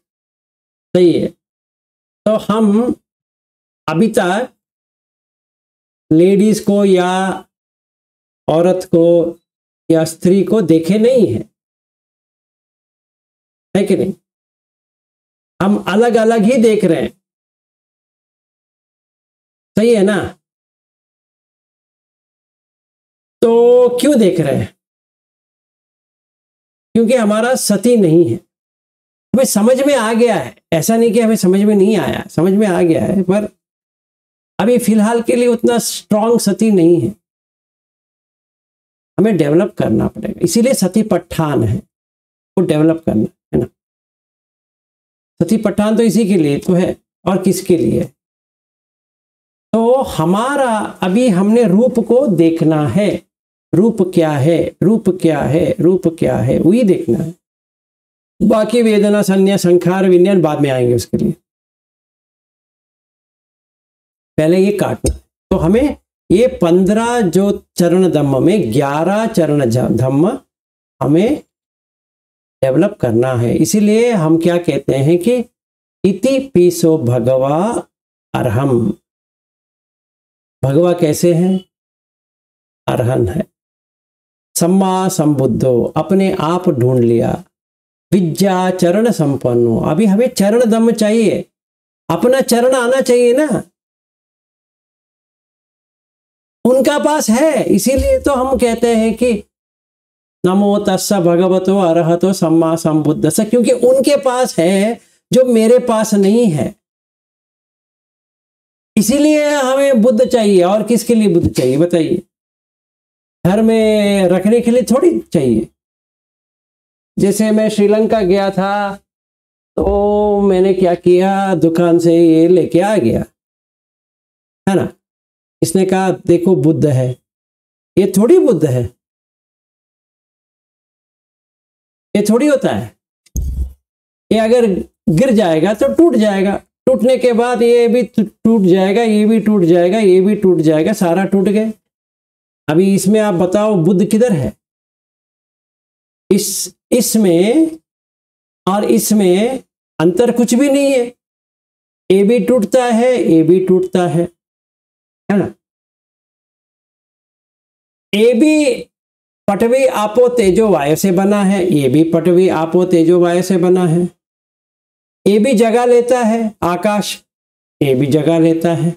सही है। तो हम अभी तक लेडीज को या औरत को या स्त्री को देखे नहीं है कि नहीं? हम अलग अलग ही देख रहे हैं, सही है ना? तो क्यों देख रहे हैं? क्योंकि हमारा सती नहीं है। हमें समझ में आ गया है, ऐसा नहीं कि हमें समझ में नहीं आया, समझ में आ गया है, पर अभी फिलहाल के लिए उतना स्ट्रांग सती नहीं है, हमें डेवलप करना पड़ेगा। इसीलिए सती पठान है, वो डेवलप करना है ना। सती पठान तो इसी के लिए तो है, और किसके लिए? तो हमारा अभी हमने रूप को देखना है, रूप क्या है, रूप क्या है, रूप क्या है, वही देखना है। बाकी वेदना, संज्ञा, संखार, विज्ञान बाद में आएंगे उसके लिए, पहले ये काटना। तो हमें ये 15 जो चरण धम्म में 11 चरण धम्म हमें डेवलप करना है। इसीलिए हम क्या कहते हैं कि इति पीसो भगवा अर्हम। भगवा कैसे हैं? अरहन है। सम्मा संबुद्धो, अपने आप ढूंढ लिया। विद्या चरण संपन्नो, अभी हमें चरण धम्म चाहिए, अपना चरण आना चाहिए ना, उनका पास है। इसीलिए तो हम कहते हैं कि नमो तस्स भगवतो अरहतो सम्मा संबुद्धस्स, क्योंकि उनके पास है जो मेरे पास नहीं है। इसीलिए हमें बुद्ध चाहिए। और किसके लिए बुद्ध चाहिए बताइए? घर में रखने के लिए थोड़ी चाहिए। जैसे मैं श्रीलंका गया था तो मैंने क्या किया, दुकान से ये लेके आ गया, है ना। इसने कहा देखो बुद्ध है, ये थोड़ी बुद्ध है, ये थोड़ी होता है। ये अगर गिर जाएगा तो टूट जाएगा, टूटने के बाद ये भी टूट जाएगा, ये भी टूट जाएगा, ये भी टूट जाएगा, सारा टूट गए। अभी इसमें आप बताओ बुद्ध किधर है? इसमें और इसमें अंतर कुछ भी नहीं है। ये भी टूटता है, ये भी टूटता है ना। ये भी पटवी आपो तेजो वायु से बना है, ये भी पटवी आपो तेजो वायु से बना है। ये भी जगह लेता है आकाश, ये भी जगह लेता है,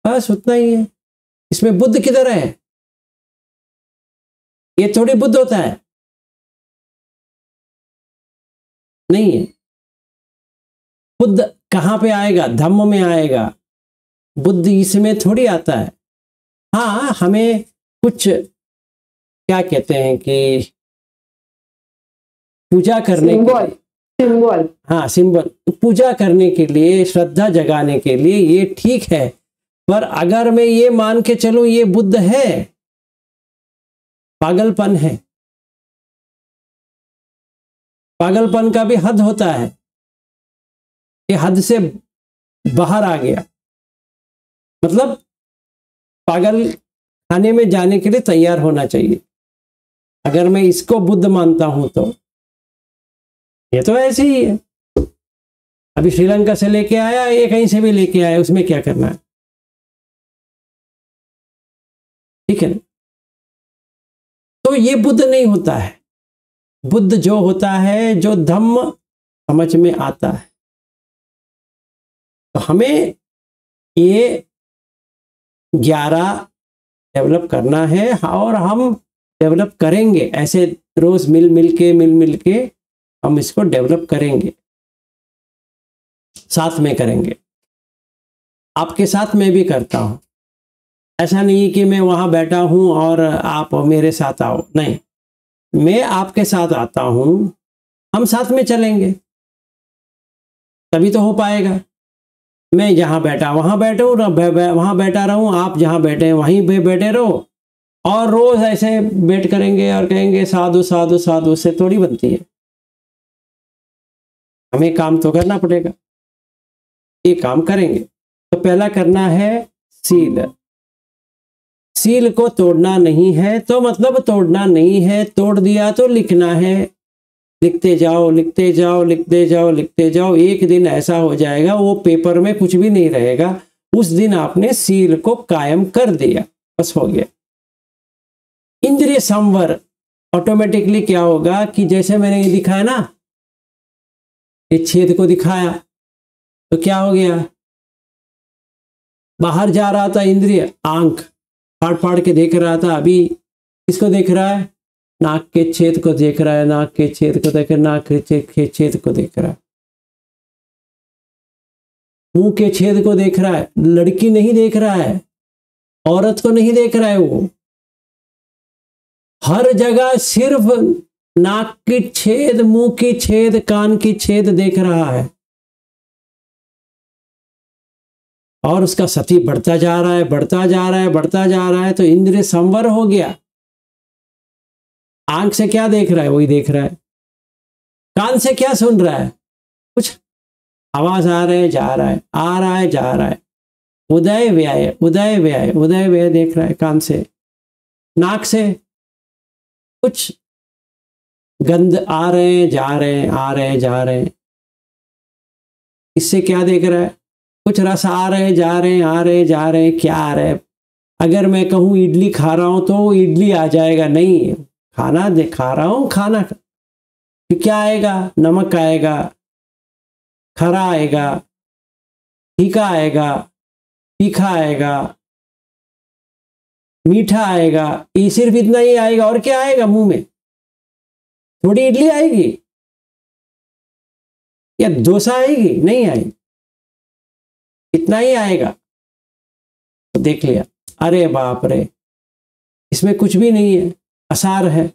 बस उतना ही है। इसमें बुद्ध किधर है? ये थोड़ी बुद्ध होता है, नहीं है। बुद्ध कहाँ पे आएगा? धम्म में आएगा। बुद्ध इसमें थोड़ी आता है। हाँ, हमें कुछ क्या कहते हैं कि पूजा करने के लिए, सिंबल, हाँ सिंबल, पूजा करने के लिए, श्रद्धा जगाने के लिए ये ठीक है। पर अगर मैं ये मान के चलूं ये बुद्ध है, पागलपन है। पागलपन का भी हद होता है, ये हद से बाहर आ गया। मतलब पागल खाने में जाने के लिए तैयार होना चाहिए। अगर मैं इसको बुद्ध मानता हूं तो ये तो ऐसे ही है। अभी श्रीलंका से लेके आया, ये कहीं से भी लेके आया, उसमें क्या करना है? ठीक है ना। तो ये बुद्ध नहीं होता है। बुद्ध जो होता है, जो धम्म समझ में आता है। तो हमें ये 11 डेवलप करना है, और हम डेवलप करेंगे ऐसे रोज मिल मिल के हम इसको डेवलप करेंगे, साथ में करेंगे। आपके साथ मैं भी करता हूं। ऐसा नहीं कि मैं वहां बैठा हूं और आप मेरे साथ आओ, नहीं, मैं आपके साथ आता हूं, हम साथ में चलेंगे, तभी तो हो पाएगा। मैं जहां बैठा वहां बैठूं, वहां बैठा रहूं, आप जहां बैठे वहीं पे बैठे रहो, और रोज ऐसे बैठ करेंगे और कहेंगे साधु साधु साधु, से थोड़ी बनती है। हमें काम तो करना पड़ेगा, ये काम करेंगे। तो पहला करना है सील। सील को तोड़ना नहीं है तो मतलब तोड़ना नहीं है, तोड़ दिया तो लिखना है। लिखते जाओ, लिखते जाओ, लिखते जाओ, लिखते जाओ। एक दिन ऐसा हो जाएगा वो पेपर में कुछ भी नहीं रहेगा, उस दिन आपने सील को कायम कर दिया, बस हो गया। इंद्रिय संवर ऑटोमेटिकली क्या होगा कि जैसे मैंने ये दिखाया ना, के छेद को दिखाया तो क्या हो गया, बाहर जा रहा था इंद्रिय, आंख फाड़ फाड़ के देख रहा था, अभी किसको देख रहा है, नाक के छेद को देख रहा है, नाक के छेद को देख रहा है, नाक के छेद को देख रहा है, मुंह के छेद को देख रहा है। लड़की नहीं देख रहा है, औरत को नहीं देख रहा है, वो हर जगह सिर्फ नाक की छेद, मुंह की छेद, कान की छेद देख रहा है। और उसका सती बढ़ता जा रहा है, बढ़ता जा रहा है, बढ़ता जा रहा है। तो इंद्रिय संवर हो गया। आंख से क्या देख रहा है, वही देख रहा है। कान से क्या सुन रहा है, कुछ आवाज आ रहे जा रहा है, आ रहा है जा रहा है। उदय व्यय, उदय व्यय, उदय व्यय देख रहा है कान से। नाक से कुछ गंध आ रहे हैं जा रहे हैं, आ रहे हैं जा रहे हैं। इससे क्या देख रहा है, कुछ रस आ रहे हैं जा रहे हैं, आ रहे हैं जा रहे हैं। क्या आ रहा है, अगर मैं कहूँ इडली खा रहा हूं तो इडली आ जाएगा, नहीं, खाना खा रहा हूं, खाना फिर क्या आएगा, नमक आएगा, खरा आएगा, फीका आएगा, तीखा आएगा, मीठा आएगा। ये सिर्फ इतना ही आएगा, और क्या आएगा मुंह में, थोड़ी इडली आएगी या डोसा आएगी, नहीं आएगी, इतना ही आएगा। तो देख लिया, अरे बाप रे, इसमें कुछ भी नहीं है, असार है।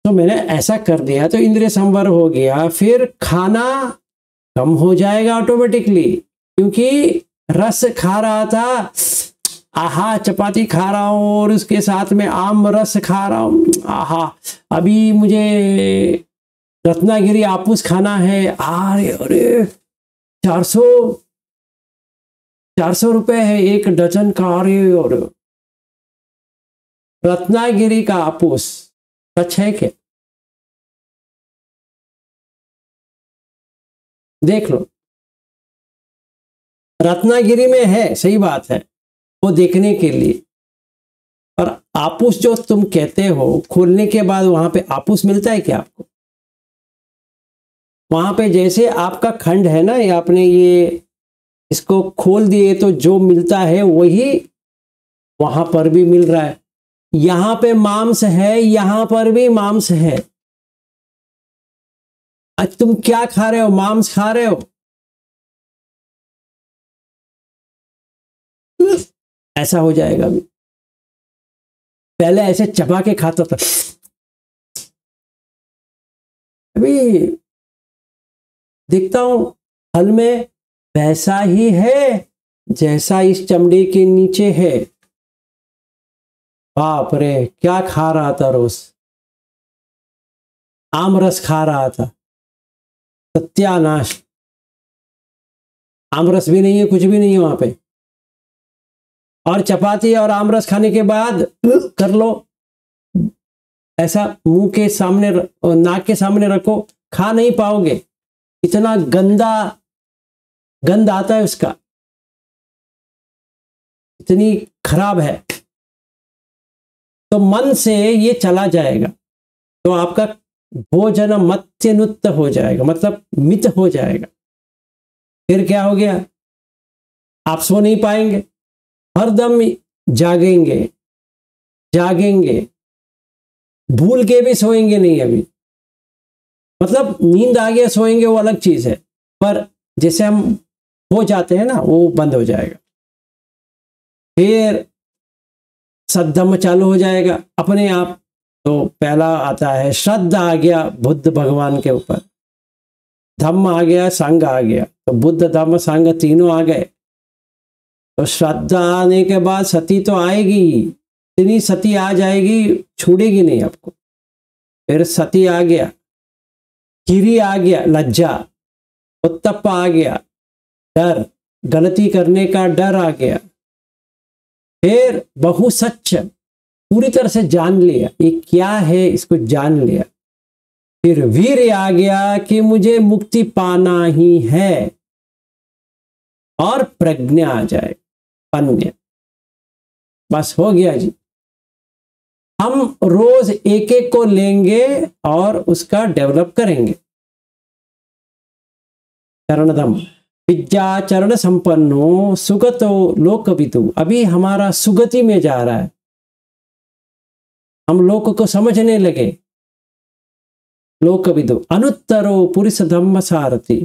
तो मैंने ऐसा कर दिया तो इंद्रिय संवर हो गया। फिर खाना कम हो जाएगा ऑटोमेटिकली, क्योंकि रस खा रहा था, आहा चपाती खा रहा हूं और उसके साथ में आम रस खा रहा हूं, आहा अभी मुझे रत्नागिरी आपूस खाना है, अरे अरे 400 रुपए है एक डजन का। अरे और रत्नागिरी का आपूस सच है क्या, देख लो। रत्नागिरी में है, सही बात है, वो देखने के लिए। और आपूस जो तुम कहते हो, खोलने के बाद वहां पे आपूस मिलता है क्या आपको? वहां पे जैसे आपका खंड है ना, ये आपने ये इसको खोल दिए तो जो मिलता है वही वहां पर भी मिल रहा है। यहां पे मांस है, यहां पर भी मांस है। आज तुम क्या खा रहे हो, मांस खा रहे हो। ऐसा हो जाएगा अभी। पहले ऐसे चबा के खाता था, अभी देखता हूं फल में वैसा ही है जैसा इस चमड़े के नीचे है। बाप रे, क्या खा रहा था रोज, आम रस खा रहा था, सत्यानाश। आम रस भी नहीं है, कुछ भी नहीं है वहां पे। और चपाती और आम रस खाने के बाद कर लो ऐसा, मुंह के सामने, नाक के सामने रखो, खा नहीं पाओगे, इतना गंदा गंध आता है उसका, इतनी खराब है। तो मन से ये चला जाएगा तो आपका भोजन मत्स्यनुत्त हो जाएगा, मतलब मित हो जाएगा। फिर क्या हो गया, आप सो नहीं पाएंगे, हरदम जागेंगे जागेंगे, भूल के भी सोएंगे नहीं। अभी मतलब नींद आ गया, सोएंगे वो अलग चीज है, पर जैसे हम हो जाते हैं ना, वो बंद हो जाएगा। फिर सद्धम्म चालू हो जाएगा अपने आप। तो पहला आता है श्रद्धा, आ गया बुद्ध भगवान के ऊपर, धम्म आ गया, संघ आ गया। तो बुद्ध धम्म संघ तीनों आ गए। तो श्रद्धा आने के बाद सती तो आएगी, इतनी सती आ जाएगी, छूटेगी नहीं आपको। फिर सती आ गया, किरी आ गया, लज्जा, उत्तप्पा आ गया, डर, गलती करने का डर आ गया। फिर बहु सच, पूरी तरह से जान लिया ये क्या है, इसको जान लिया। फिर वीर आ गया कि मुझे मुक्ति पाना ही है, और प्रज्ञा आ जाए, पन्य, बस हो गया जी। हम रोज एक एक को लेंगे और उसका डेवलप करेंगे। चरणदम विद्या चरण संपन्नो सुगतो लोकविदु। अभी हमारा सुगति में जा रहा है, हम लोक को समझने लगे। लोकविदु अनुत्तरो पुरुष धम्म सारथी,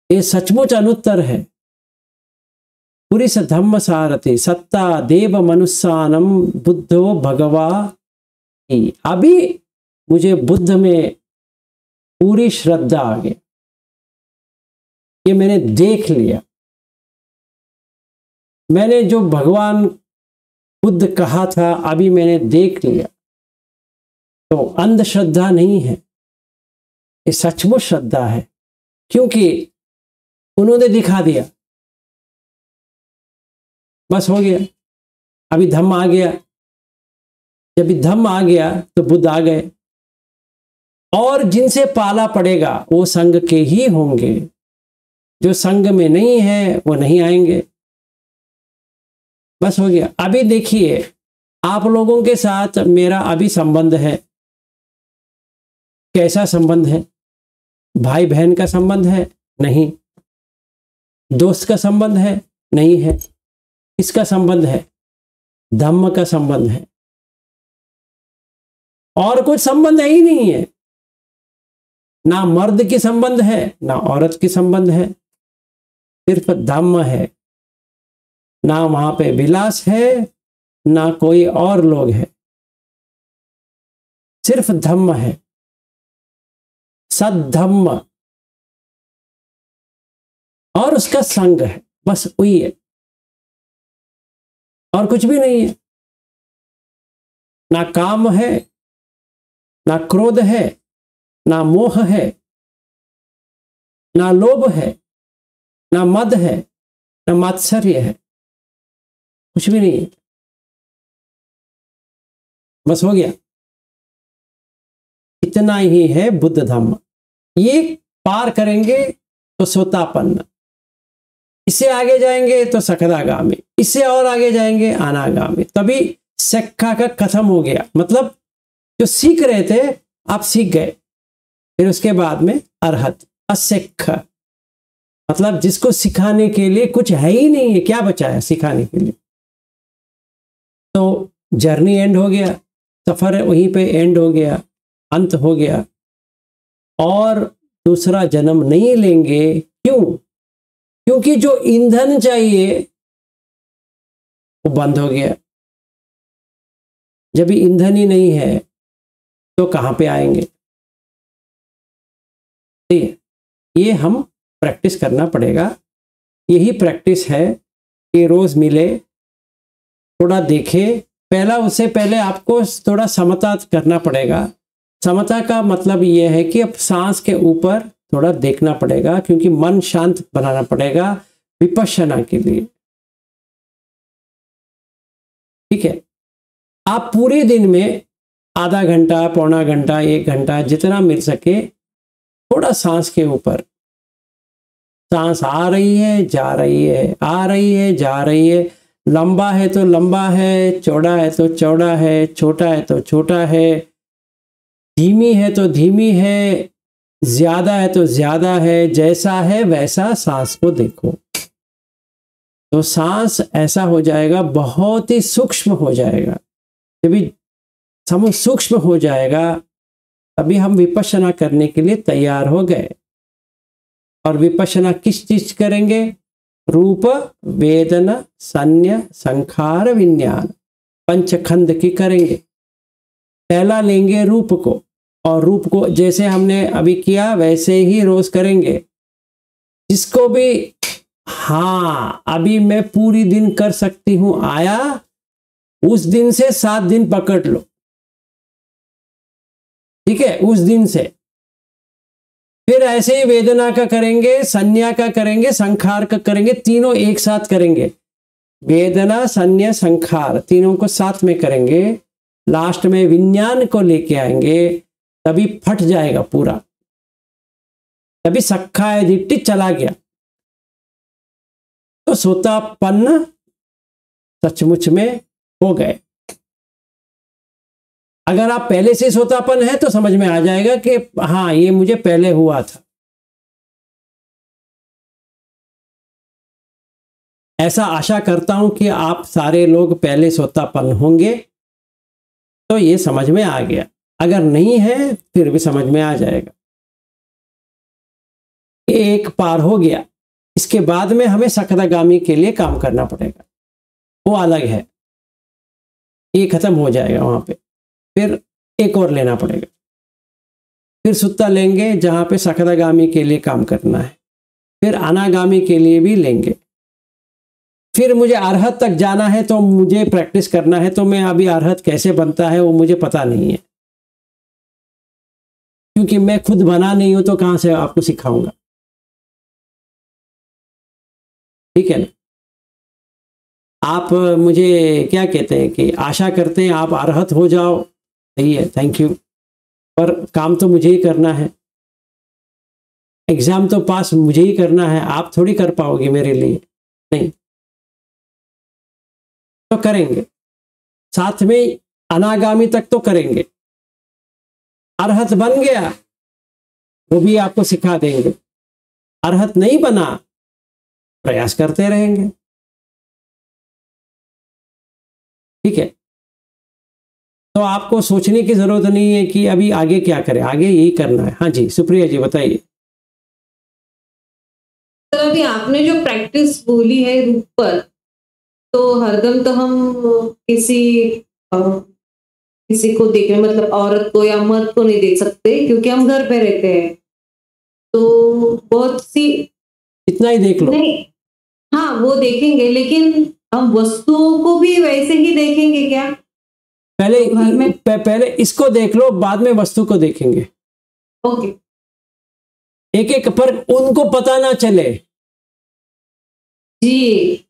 ये सचमुच अनुत्तर है। पुरुष धम्म सारथी सत्ता देव मनुष्यानम बुद्धो भगवा। अभी मुझे बुद्ध में पूरी श्रद्धा आ गई, ये मैंने देख लिया। मैंने जो भगवान बुद्ध कहा था अभी मैंने देख लिया। तो अंधश्रद्धा नहीं है, ये सचमुच श्रद्धा है, क्योंकि उन्होंने दिखा दिया, बस हो गया। अभी धम्म आ गया, जब धम्म आ गया तो बुद्ध आ गए। और जिनसे पाला पड़ेगा वो संघ के ही होंगे, जो संघ में नहीं है वो नहीं आएंगे, बस हो गया। अभी देखिए आप लोगों के साथ मेरा अभी संबंध है, कैसा संबंध है? भाई बहन का संबंध है? नहीं। दोस्त का संबंध है? नहीं है। किसका संबंध है? धम्म का संबंध है, और कुछ संबंध ही नहीं है। ना मर्द की संबंध है ना औरत की संबंध है, सिर्फ धम्म है। ना वहां पे विलास है ना कोई और लोग है, सिर्फ धम्म है, सद्धम्म, और उसका संग है, बस वही है, और कुछ भी नहीं है। ना काम है, ना क्रोध है, ना मोह है, ना लोभ है, ना मद है, ना मात्सर्य है, कुछ भी नहीं है, बस हो गया। इतना ही है बुद्ध धम्म। ये पार करेंगे तो सोतापन्न, इससे आगे जाएंगे तो सकदागामी, इससे और आगे जाएंगे अनागामी। तभी शिक्षा का खत्म हो गया, मतलब जो सीख रहे थे आप सीख गए। फिर उसके बाद में अरहत अशिक्ष, मतलब जिसको सिखाने के लिए कुछ है ही नहीं है, क्या बचा है सिखाने के लिए? तो जर्नी एंड हो गया, सफर वहीं पे एंड हो गया, अंत हो गया, और दूसरा जन्म नहीं लेंगे। क्यों? क्योंकि जो ईंधन चाहिए वो बंद हो गया। जब ईंधन ही नहीं है तो कहाँ पे आएंगे? ये हम प्रैक्टिस करना पड़ेगा। यही प्रैक्टिस है कि रोज मिले, थोड़ा देखे। पहला उससे पहले आपको थोड़ा समता करना पड़ेगा। समता का मतलब ये है कि अब सांस के ऊपर थोड़ा देखना पड़ेगा, क्योंकि मन शांत बनाना पड़ेगा विपश्यना के लिए। ठीक है, आप पूरे दिन में आधा घंटा, पौना घंटा, 1 घंटा, जितना मिल सके थोड़ा सांस के ऊपर। सांस आ रही है, जा रही है, आ रही है, जा रही है, लंबा है तो लंबा है, चौड़ा है तो चौड़ा है, छोटा है तो छोटा है, धीमी है तो धीमी है, ज्यादा है तो ज्यादा है, जैसा है वैसा सांस को देखो। तो सांस ऐसा हो जाएगा, बहुत ही सूक्ष्म हो जाएगा। जब सूक्ष्म हो जाएगा तभी हम विपश्यना करने के लिए तैयार हो गए। और विपश्यना किस चीज करेंगे? रूप वेदना संज्ञा संखार विज्ञान, पंचखंड की करेंगे। पहला लेंगे रूप को, और रूप को जैसे हमने अभी किया वैसे ही रोज करेंगे। जिसको भी हाँ अभी मैं पूरी दिन कर सकती हूं आया, उस दिन से 7 दिन पकड़ लो। ठीक है, उस दिन से फिर ऐसे ही वेदना का करेंगे, संज्ञा का करेंगे, संखार का करेंगे, तीनों एक साथ करेंगे। वेदना संज्ञा संखार तीनों को साथ में करेंगे। लास्ट में विज्ञान को लेके आएंगे, तभी फट जाएगा पूरा, तभी सख्खाय दिट्टी चला गया। तो सोतापन्न सचमुच में हो गए। अगर आप पहले से सोतापन है तो समझ में आ जाएगा कि हाँ ये मुझे पहले हुआ था। ऐसा आशा करता हूं कि आप सारे लोग पहले सोतापन होंगे, तो ये समझ में आ गया। अगर नहीं है फिर भी समझ में आ जाएगा। एक पार हो गया, इसके बाद में हमें सकदागामी के लिए काम करना पड़ेगा, वो अलग है। ये खत्म हो जाएगा वहां पे, फिर एक और लेना पड़ेगा, फिर सुत्ता लेंगे जहां पे सकदागामी के लिए काम करना है, फिर अनागामी के लिए भी लेंगे। फिर मुझे अरहत तक जाना है तो मुझे प्रैक्टिस करना है, तो मैं अभी अरहत कैसे बनता है वो मुझे पता नहीं है, क्योंकि मैं खुद बना नहीं हूं तो कहां से आपको सिखाऊंगा। ठीक है ना? आप मुझे क्या कहते हैं कि आशा करते हैं आप अरहत हो जाओ, सही है, थैंक यू, पर काम तो मुझे ही करना है, एग्जाम तो पास मुझे ही करना है, आप थोड़ी कर पाओगे मेरे लिए, नहीं। तो करेंगे, साथ में अनागामी तक तो करेंगे। अरहत बन गया वो भी आपको सिखा देंगे, अरहत नहीं बना प्रयास करते रहेंगे। ठीक है, तो आपको सोचने की जरूरत नहीं है कि अभी आगे क्या करें, आगे यही करना है। हाँ जी, सुप्रिया जी बताइए। तो अभी आपने जो प्रैक्टिस बोली है रूप पर, तो हरदम तो हम किसी को देख, मतलब औरत को या मर्द को नहीं देख सकते क्योंकि हम घर पे रहते हैं, तो बहुत सी इतना ही देख लो। नहीं, हाँ वो देखेंगे, लेकिन हम वस्तुओं को भी वैसे ही देखेंगे क्या? पहले इसको देख लो, बाद में वस्तु को देखेंगे। ओके। एक एक पर उनको पता ना चले। जी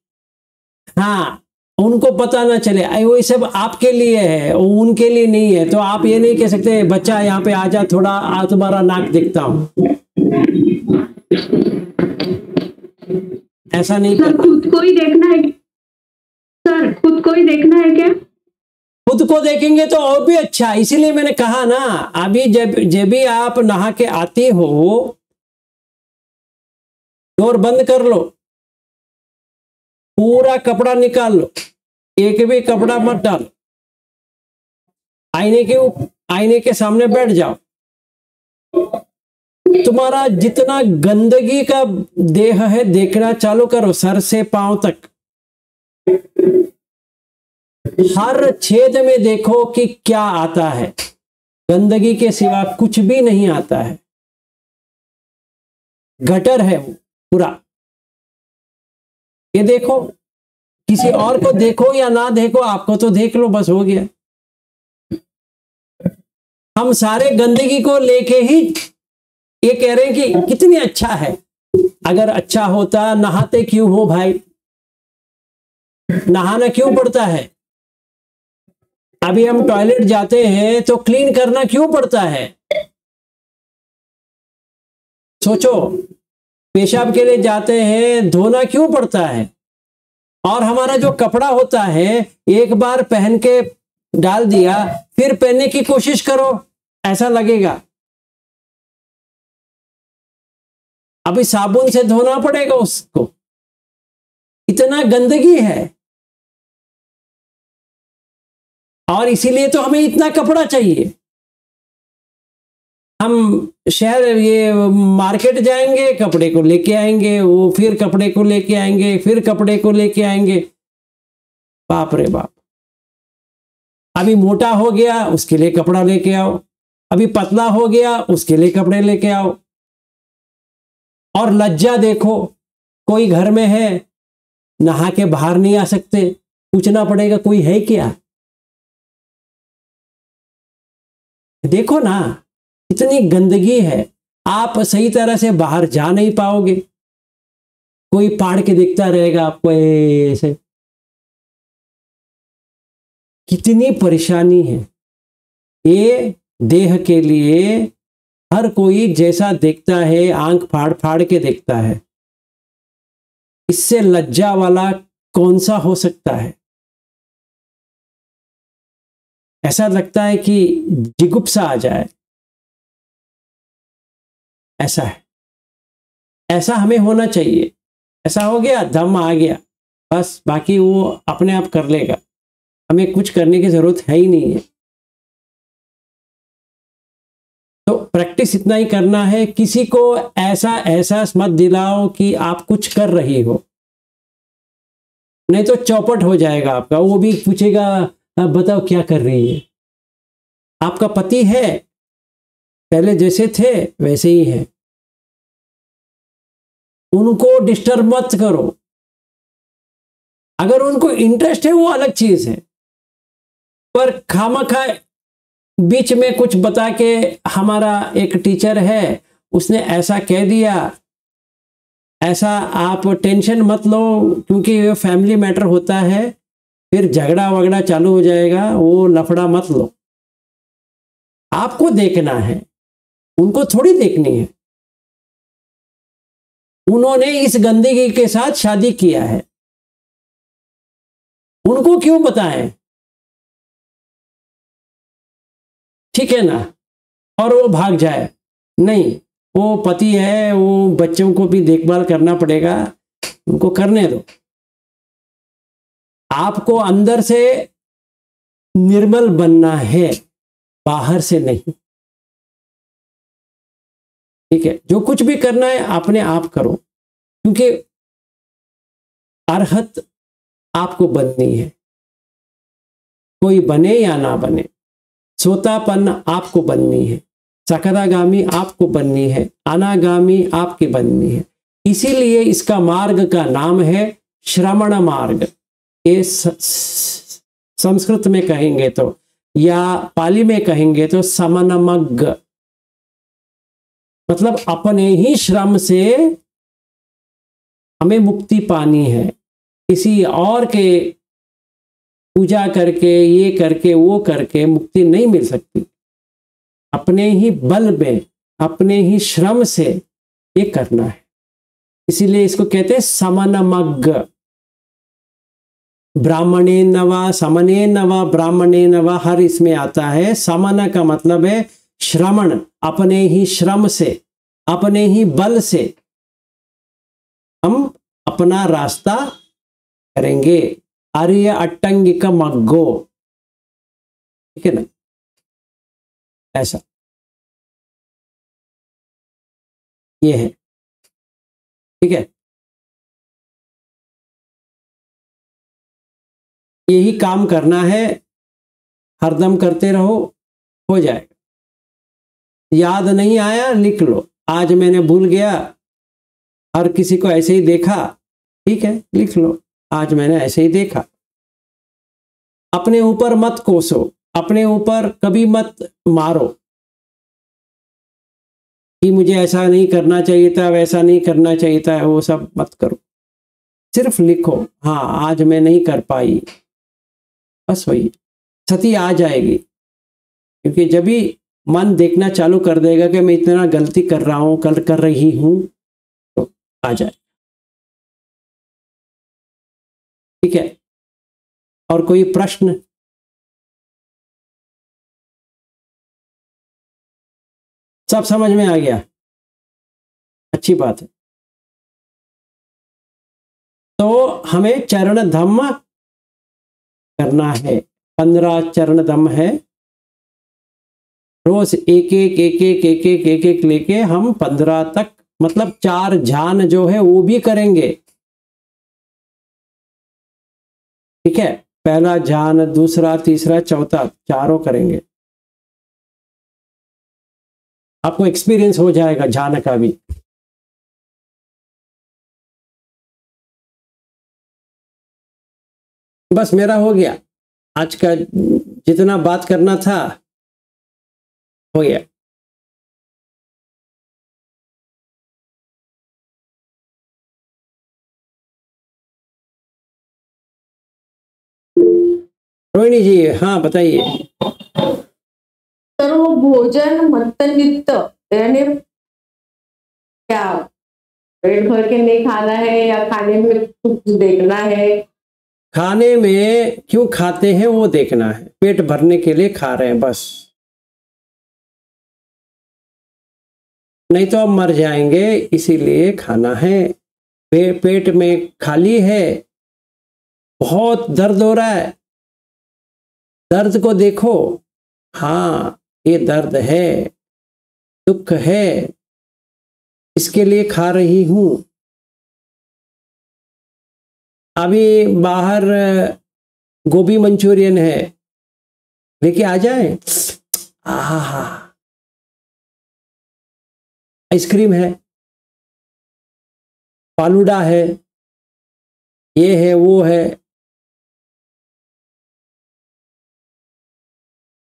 हाँ, उनको पता ना चले, वो सब आपके लिए है, उनके लिए नहीं है। तो आप ये नहीं कह सकते बच्चा यहाँ पे आ जा, थोड़ा आ तुम्हारा नाक दिखता हूं, ऐसा नहीं सर। खुद को ही देखना है सर, खुद को ही देखना है क्या? खुद को देखेंगे तो और भी अच्छा। इसीलिए मैंने कहा ना, अभी जब भी आप नहा के आते हो, डोर बंद कर लो, पूरा कपड़ा निकाल लो, एक भी कपड़ा मत डालो, आईने के सामने बैठ जाओ। तुम्हारा जितना गंदगी का देह है देखना चालू करो, सर से पांव तक, हर छेद में देखो कि क्या आता है। गंदगी के सिवा कुछ भी नहीं आता है, गटर है वो पूरा। ये देखो, किसी और को देखो या ना देखो, आपको तो देख लो, बस हो गया। हम सारे गंदगी को लेके ही ये कह रहे हैं कि कितनी अच्छा है। अगर अच्छा होता, नहाते क्यों हो भाई? नहाना क्यों पड़ता है? अभी हम टॉयलेट जाते हैं तो क्लीन करना क्यों पड़ता है? सोचो, पेशाब के लिए जाते हैं, धोना क्यों पड़ता है? और हमारा जो कपड़ा होता है, एक बार पहन के डाल दिया, फिर पहनने की कोशिश करो, ऐसा लगेगा। अभी साबुन से धोना पड़ेगा उसको, इतना गंदगी है। और इसीलिए तो हमें इतना कपड़ा चाहिए। हम शहर, ये मार्केट जाएंगे, कपड़े को लेके आएंगे, वो फिर कपड़े को लेके आएंगे, फिर कपड़े को लेके आएंगे। बाप रे बाप। अभी मोटा हो गया, उसके लिए कपड़ा लेके आओ, अभी पतला हो गया, उसके लिए कपड़े लेके आओ। और लज्जा देखो, कोई घर में है, नहा के बाहर नहीं आ सकते, पूछना पड़ेगा कोई है क्या? देखो ना, इतनी गंदगी है, आप सही तरह से बाहर जा नहीं पाओगे, कोई पाड़ के दिखता रहेगा आपको ऐसे। कितनी परेशानी है ये देह के लिए। हर कोई जैसा देखता है, आंख फाड़ फाड़ के देखता है। इससे लज्जा वाला कौन सा हो सकता है? ऐसा लगता है कि जिगुप्सा आ जाए, ऐसा है। ऐसा हमें होना चाहिए। ऐसा हो गया, दम आ गया, बस बाकी वो अपने आप कर लेगा, हमें कुछ करने की जरूरत है ही नहीं है। तो प्रैक्टिस इतना ही करना है, किसी को ऐसा एहसास मत दिलाओ कि आप कुछ कर रही हो, नहीं तो चौपट हो जाएगा आपका। वो भी पूछेगा आप बताओ क्या कर रही है। आपका पति है, पहले जैसे थे वैसे ही है, उनको डिस्टर्ब मत करो। अगर उनको इंटरेस्ट है वो अलग चीज है, पर खामखा बीच में कुछ बता के, हमारा एक टीचर है उसने ऐसा कह दिया, ऐसा आप टेंशन मत लो, क्योंकि ये फैमिली मैटर होता है, फिर झगड़ा वगड़ा चालू हो जाएगा, वो लफड़ा मत लो। आपको देखना है, उनको थोड़ी देखनी है। उन्होंने इस गंदगी के साथ शादी किया है, उनको क्यों बताएं, ठीक है ना। और वो भाग जाए, नहीं, वो पति है, वो बच्चों को भी देखभाल करना पड़ेगा, उनको करने दो। आपको अंदर से निर्मल बनना है, बाहर से नहीं, ठीक है। जो कुछ भी करना है अपने आप करो, क्योंकि अरहत आपको बननी है, कोई बने या ना बने। सोतापन्न आपको बननी है, सकरागामी आपको बननी है, अनागामी आपकी बननी है। इसीलिए इसका मार्ग का नाम है श्रवण मार्ग। ये संस्कृत में कहेंगे तो, या पाली में कहेंगे तो समनमग्ग, मतलब अपने ही श्रम से हमें मुक्ति पानी है, किसी और के पूजा करके, ये करके, वो करके मुक्ति नहीं मिल सकती। अपने ही बल में, अपने ही श्रम से ये करना है। इसीलिए इसको कहते हैं समनमग्ग। ब्राह्मणे नवा, समने नवा, ब्राह्मणे नवा, हर इसमें आता है। समन का मतलब है श्रवण, अपने ही श्रम से, अपने ही बल से हम अपना रास्ता करेंगे। आर्य अट्टंगिक मग्गो, ठीक है ना, ऐसा ये है, ठीक है। यही काम करना है, हरदम करते रहो, हो जाएगा। याद नहीं आया लिख लो, आज मैंने भूल गया, हर किसी को ऐसे ही देखा, ठीक है, लिख लो, आज मैंने ऐसे ही देखा। अपने ऊपर मत कोसो, अपने ऊपर कभी मत मारो कि मुझे ऐसा नहीं करना चाहिए था, वैसा नहीं करना चाहिए था, वो सब मत करो। सिर्फ लिखो, हाँ आज मैं नहीं कर पाई, बस वही सती आ जाएगी। क्योंकि जब भी मन देखना चालू कर देगा कि मैं इतना गलती कर रहा हूँ, कर रही हूँ, तो आ जाए, ठीक है। और कोई प्रश्न? सब समझ में आ गया, अच्छी बात है। तो हमें चरण धम्म करना है, 15 चरण धम्म है। रोज एक एक एक एक एक एक एक एक लेके हम 15 तक, मतलब 4 ध्यान जो है वो भी करेंगे, ठीक है। पहला ध्यान, दूसरा, तीसरा, चौथा, चारों करेंगे। आपको एक्सपीरियंस हो जाएगा ध्यान का भी। बस मेरा हो गया, आज का जितना बात करना था हो गया। रोहिणी जी, हाँ बताइए। तर वो भोजन मंथनयुक्त, यानी क्या पेट भर के नहीं खाना है, या खाने में कुछ देखना है, खाने में क्यों खाते हैं वो देखना है, पेट भरने के लिए खा रहे हैं बस, नहीं तो हम मर जाएंगे, इसीलिए खाना है। पेट में खाली है, बहुत दर्द हो रहा है, दर्द को देखो, हाँ ये दर्द है, दुख है, इसके लिए खा रही हूं। अभी बाहर गोभी मंचूरियन है, लेके आ जाए, आहा, आइसक्रीम है, फालूदा है, ये है वो है,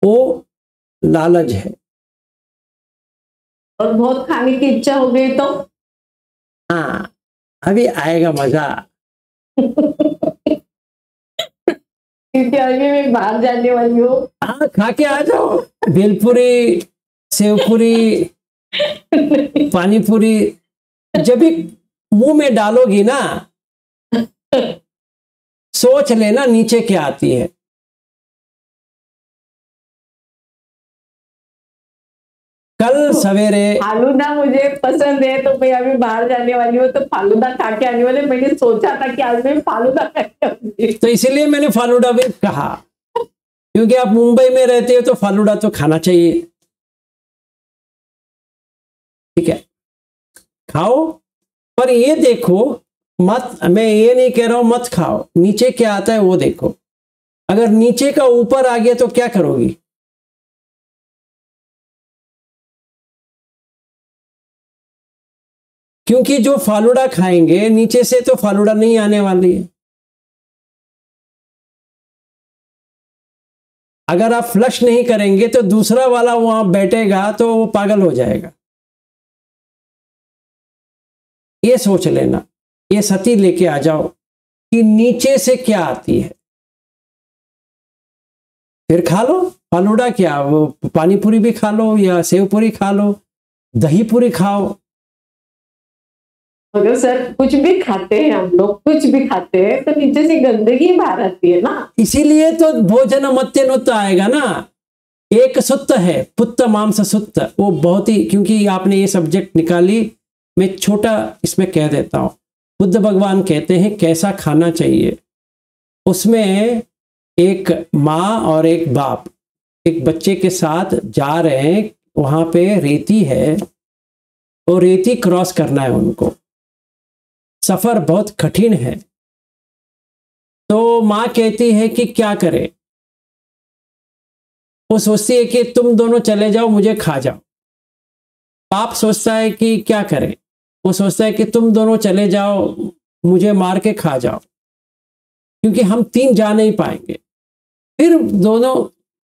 वो लालच है। और बहुत खाने की इच्छा हो गई तो हाँ, अभी आएगा मजा। क्योंकि अभी मैं बाहर जाने वाली हूँ। हाँ, खा के आ जाओ, भेलपुरी, सेवपुरी, पानीपुरी, जब भी मुंह में डालोगी ना, सोच लेना नीचे क्या आती है। कल सवेरे फालूदा मुझे पसंद है, तो मैं अभी बाहर जाने वाली हूँ तो फालूदा खा के आने वाले। मैंने सोचा था कि आज मैं फालूदा खा के आऊंगी। तो इसीलिए मैंने फालूदा भी कहा, क्योंकि आप मुंबई में रहते हो तो फालूदा तो खाना चाहिए। ठीक है, खाओ, पर ये देखो मत, मैं ये नहीं कह रहा हूं मत खाओ, नीचे क्या आता है वो देखो। अगर नीचे का ऊपर आ गया तो क्या करोगी? क्योंकि जो फालूदा खाएंगे नीचे से तो फालूदा नहीं आने वाली है। अगर आप फ्लश नहीं करेंगे तो दूसरा वाला वहां बैठेगा तो वो पागल हो जाएगा। ये सोच लेना, ये सती लेके आ जाओ कि नीचे से क्या आती है, फिर खा लो फालूदा। क्या वो पानीपुरी भी खा लो या सेवपुरी खा लो, दही पूरी खाओ। मगर सर कुछ भी खाते हैं हम लोग, कुछ भी खाते हैं तो नीचे से गंदगी बाहर आती है ना। इसीलिए तो भोजन मत्यनुत्त आएगा ना। एक सुत्त है, पुत्त मांस सुत्त, वो बहुत ही, क्योंकि आपने ये सब्जेक्ट निकाली, मैं छोटा इसमें कह देता हूं। बुद्ध भगवान कहते हैं कैसा खाना चाहिए। उसमें एक माँ और एक बाप एक बच्चे के साथ जा रहे हैं, वहां पे रेती है और रेती क्रॉस करना है उनको, सफर बहुत कठिन है। तो माँ कहती है कि क्या करें, वो सोचती है कि तुम दोनों चले जाओ, मुझे खा जाओ। बाप सोचता है कि क्या करें, वो सोचता है कि तुम दोनों चले जाओ, मुझे मार के खा जाओ, क्योंकि हम तीन जा नहीं पाएंगे। फिर दोनों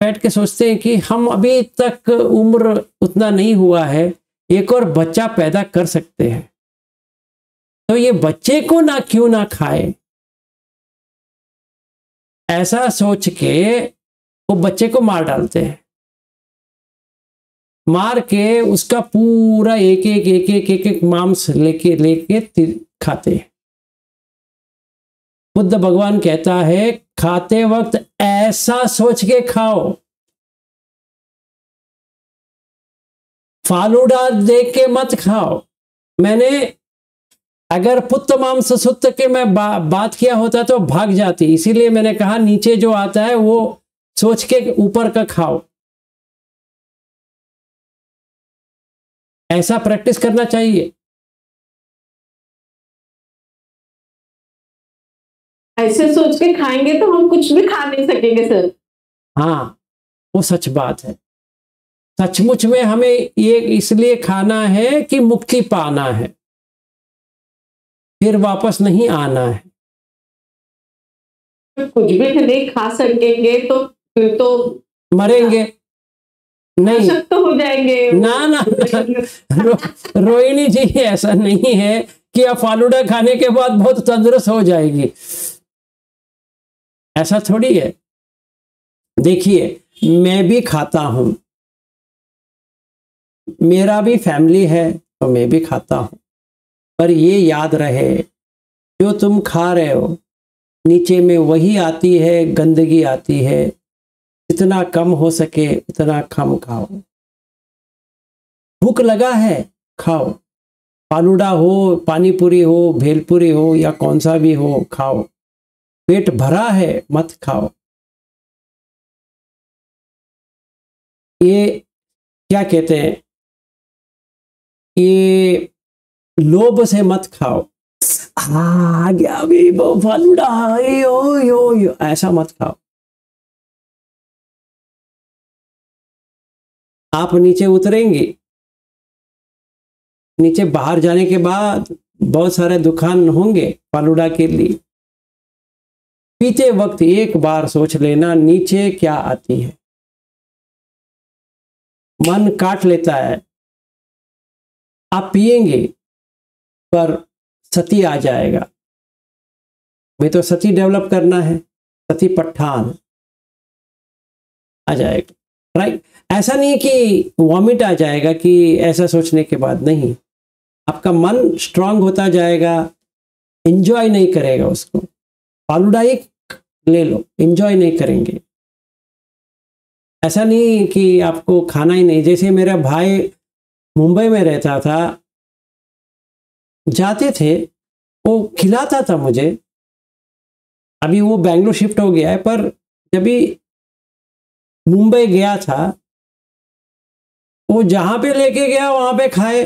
बैठ के सोचते हैं कि हम अभी तक उम्र उतना नहीं हुआ है, एक और बच्चा पैदा कर सकते हैं, तो ये बच्चे को ना क्यों ना खाए। ऐसा सोच के वो बच्चे को मार डालते हैं, मार के उसका पूरा एक एक मांस लेके खाते हैं। बुद्ध भगवान कहता है खाते वक्त ऐसा सोच के खाओ, फालूदा देख के मत खाओ। मैंने अगर पुत्र मांस सुत्त के मैं बात किया होता तो भाग जाती, इसीलिए मैंने कहा नीचे जो आता है वो सोच के ऊपर का खाओ। ऐसा प्रैक्टिस करना चाहिए। ऐसे सोच के खाएंगे तो हम कुछ भी खा नहीं सकेंगे सर। हाँ, वो सच बात है। सचमुच में हमें ये इसलिए खाना है कि मुक्ति पाना है, फिर वापस नहीं आना है। कुछ भी नहीं खा सकेंगे तो फिर तो मरेंगे नहीं, अशक्त तो हो जाएंगे ना रोहिणी जी, ऐसा नहीं है कि आप फालूदा खाने के बाद बहुत तंदुरुस्त हो जाएगी, ऐसा थोड़ी है। देखिए मैं भी खाता हूं, मेरा भी फैमिली है तो मैं भी खाता हूं, पर ये याद रहे जो तुम खा रहे हो नीचे में वही आती है, गंदगी आती है। जितना कम हो सके उतना कम खाओ। भूख लगा है खाओ, फालूदा हो, पानी पूरी हो, भेलपुरी हो या कौन सा भी हो खाओ। पेट भरा है मत खाओ। ये क्या कहते हैं, ये लोभ से मत खाओ। आ गया अभी वो फालूदा, यो ऐसा मत खाओ। आप नीचे उतरेंगे, नीचे बाहर जाने के बाद बहुत सारे दुकान होंगे फालूदा के लिए। पीते वक्त एक बार सोच लेना नीचे क्या आती है। मन काट लेता है, आप पिएंगे पर सती आ जाएगा। मैं तो सती डेवलप करना है, सती पठान आ जाएगा, राइट। ऐसा नहीं कि वॉमिट आ जाएगा कि ऐसा सोचने के बाद, नहीं, आपका मन स्ट्रांग होता जाएगा, एंजॉय नहीं करेगा उसको। फालूदा एक ले लो, एंजॉय नहीं करेंगे। ऐसा नहीं कि आपको खाना ही नहीं। जैसे मेरा भाई मुंबई में रहता था, जाते थे, वो खिलाता था मुझे। अभी वो बेंगलोर शिफ्ट हो गया है, पर जब भी मुंबई गया था, वो जहां पे लेके गया वहां पे खाए।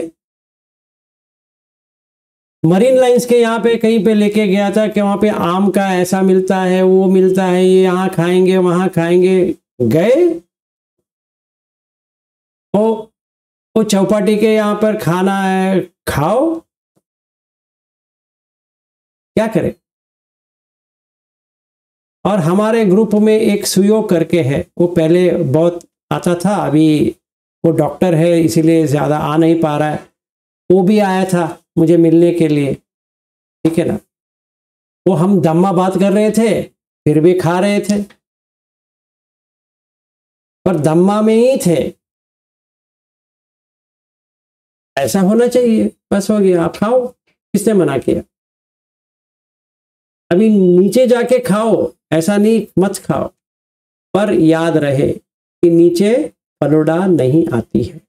मरीन लाइंस के यहाँ पे कहीं पे लेके गया था कि वहां पे आम का ऐसा मिलता है, वो मिलता है, ये यहाँ खाएंगे वहां खाएंगे। गए वो चौपाटी के यहाँ पर खाना है, खाओ, क्या करे। और हमारे ग्रुप में एक सुयोग करके है, वो पहले बहुत आता था, अभी वो डॉक्टर है इसीलिए ज़्यादा आ नहीं पा रहा है। वो भी आया था मुझे मिलने के लिए, ठीक है ना। वो हम धम्मा बात कर रहे थे, फिर भी खा रहे थे, पर धम्मा में ही थे। ऐसा होना चाहिए, बस हो गया, आप खाओ, किसने मना किया। अभी नीचे जाके खाओ, ऐसा नहीं मत खाओ, पर याद रहे कि नीचे फालूदा नहीं आती है।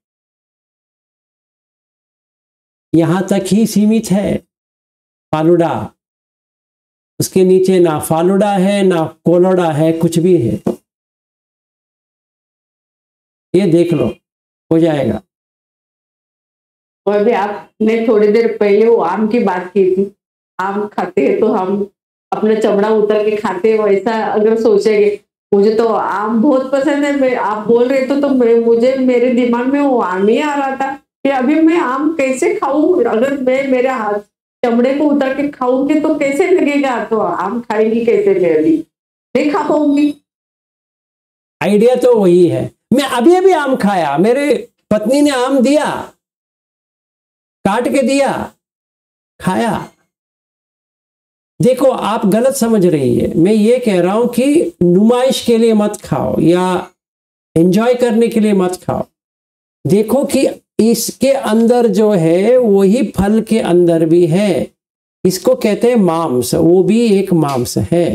यहां तक ही सीमित है फालूदा। उसके नीचे ना फालूदा है ना कोलोडा है, कुछ भी है। ये देख लो, हो जाएगा। और भी आपने थोड़ी देर पहले वो आम की बात की थी। आम खाते हैं तो हम अपना चमड़ा उतर के खाते हैं, वैसा अगर सोचेंगे। मुझे तो आम बहुत पसंद है। आप बोल रहे तो मुझे मेरे दिमाग में वो आम ही आ रहा था कि अभी मैं आम कैसे खाऊं। अगर मैं मेरे हाथ चमड़े को उतर के खाऊंगी तो कैसे लगेगा, तो आम खाएंगी कैसे, मैं अभी नहीं खा पाऊंगी। आइडिया तो वही है। मैं अभी अभी आम खाया, मेरे पत्नी ने आम दिया, काट के दिया, खाया। देखो आप गलत समझ रही है। मैं ये कह रहा हूं कि नुमाइश के लिए मत खाओ या एंजॉय करने के लिए मत खाओ। देखो कि इसके अंदर जो है वही फल के अंदर भी है। इसको कहते हैं मांस, वो भी एक मांस है।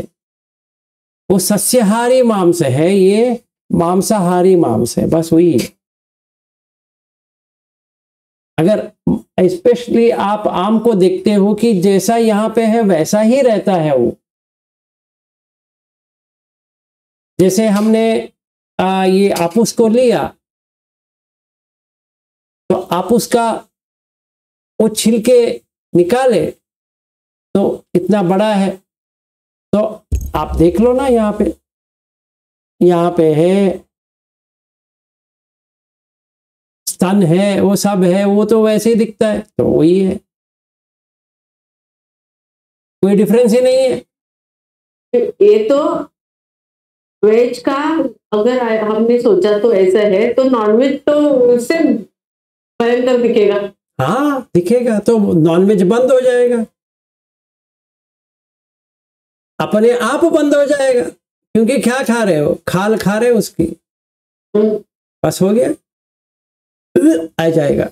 वो सस्याहारी मांस है, ये मांसाहारी मांस है, बस वही है। अगर स्पेशली आप आम को देखते हो कि जैसा यहां पे है वैसा ही रहता है वो। जैसे हमने ये आपूस को लिया, तो आपूस का वो छिलके निकाले तो इतना बड़ा है। तो आप देख लो ना, यहाँ पे है, स्तन है, वो सब है, वो तो वैसे ही दिखता है, तो वही है, कोई डिफरेंस ही नहीं है। ये तो वेज का अगर हमने सोचा तो ऐसा है, तो नॉनवेज तो उससे भयंकर दिखेगा। हाँ दिखेगा, तो नॉनवेज बंद हो जाएगा, अपने आप बंद हो जाएगा। क्योंकि क्या खा रहे हो, खाल खा रहे हो उसकी, बस हो गया, आ जाएगा।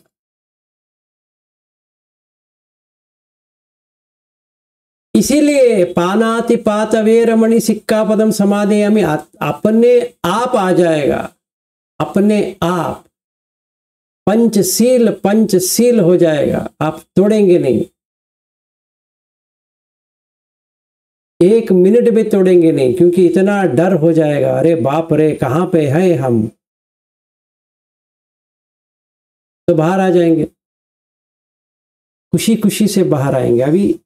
इसीलिए पानाति पात वेरमणि सिक्का पदम समाधेयामि, अपने आप आ जाएगा, अपने आप पंचशील हो जाएगा, आप तोड़ेंगे नहीं, एक मिनट भी तोड़ेंगे नहीं, क्योंकि इतना डर हो जाएगा, अरे बाप रे कहाँ पे है हम, तो बाहर आ जाएंगे, खुशी खुशी से बाहर आएंगे। अभी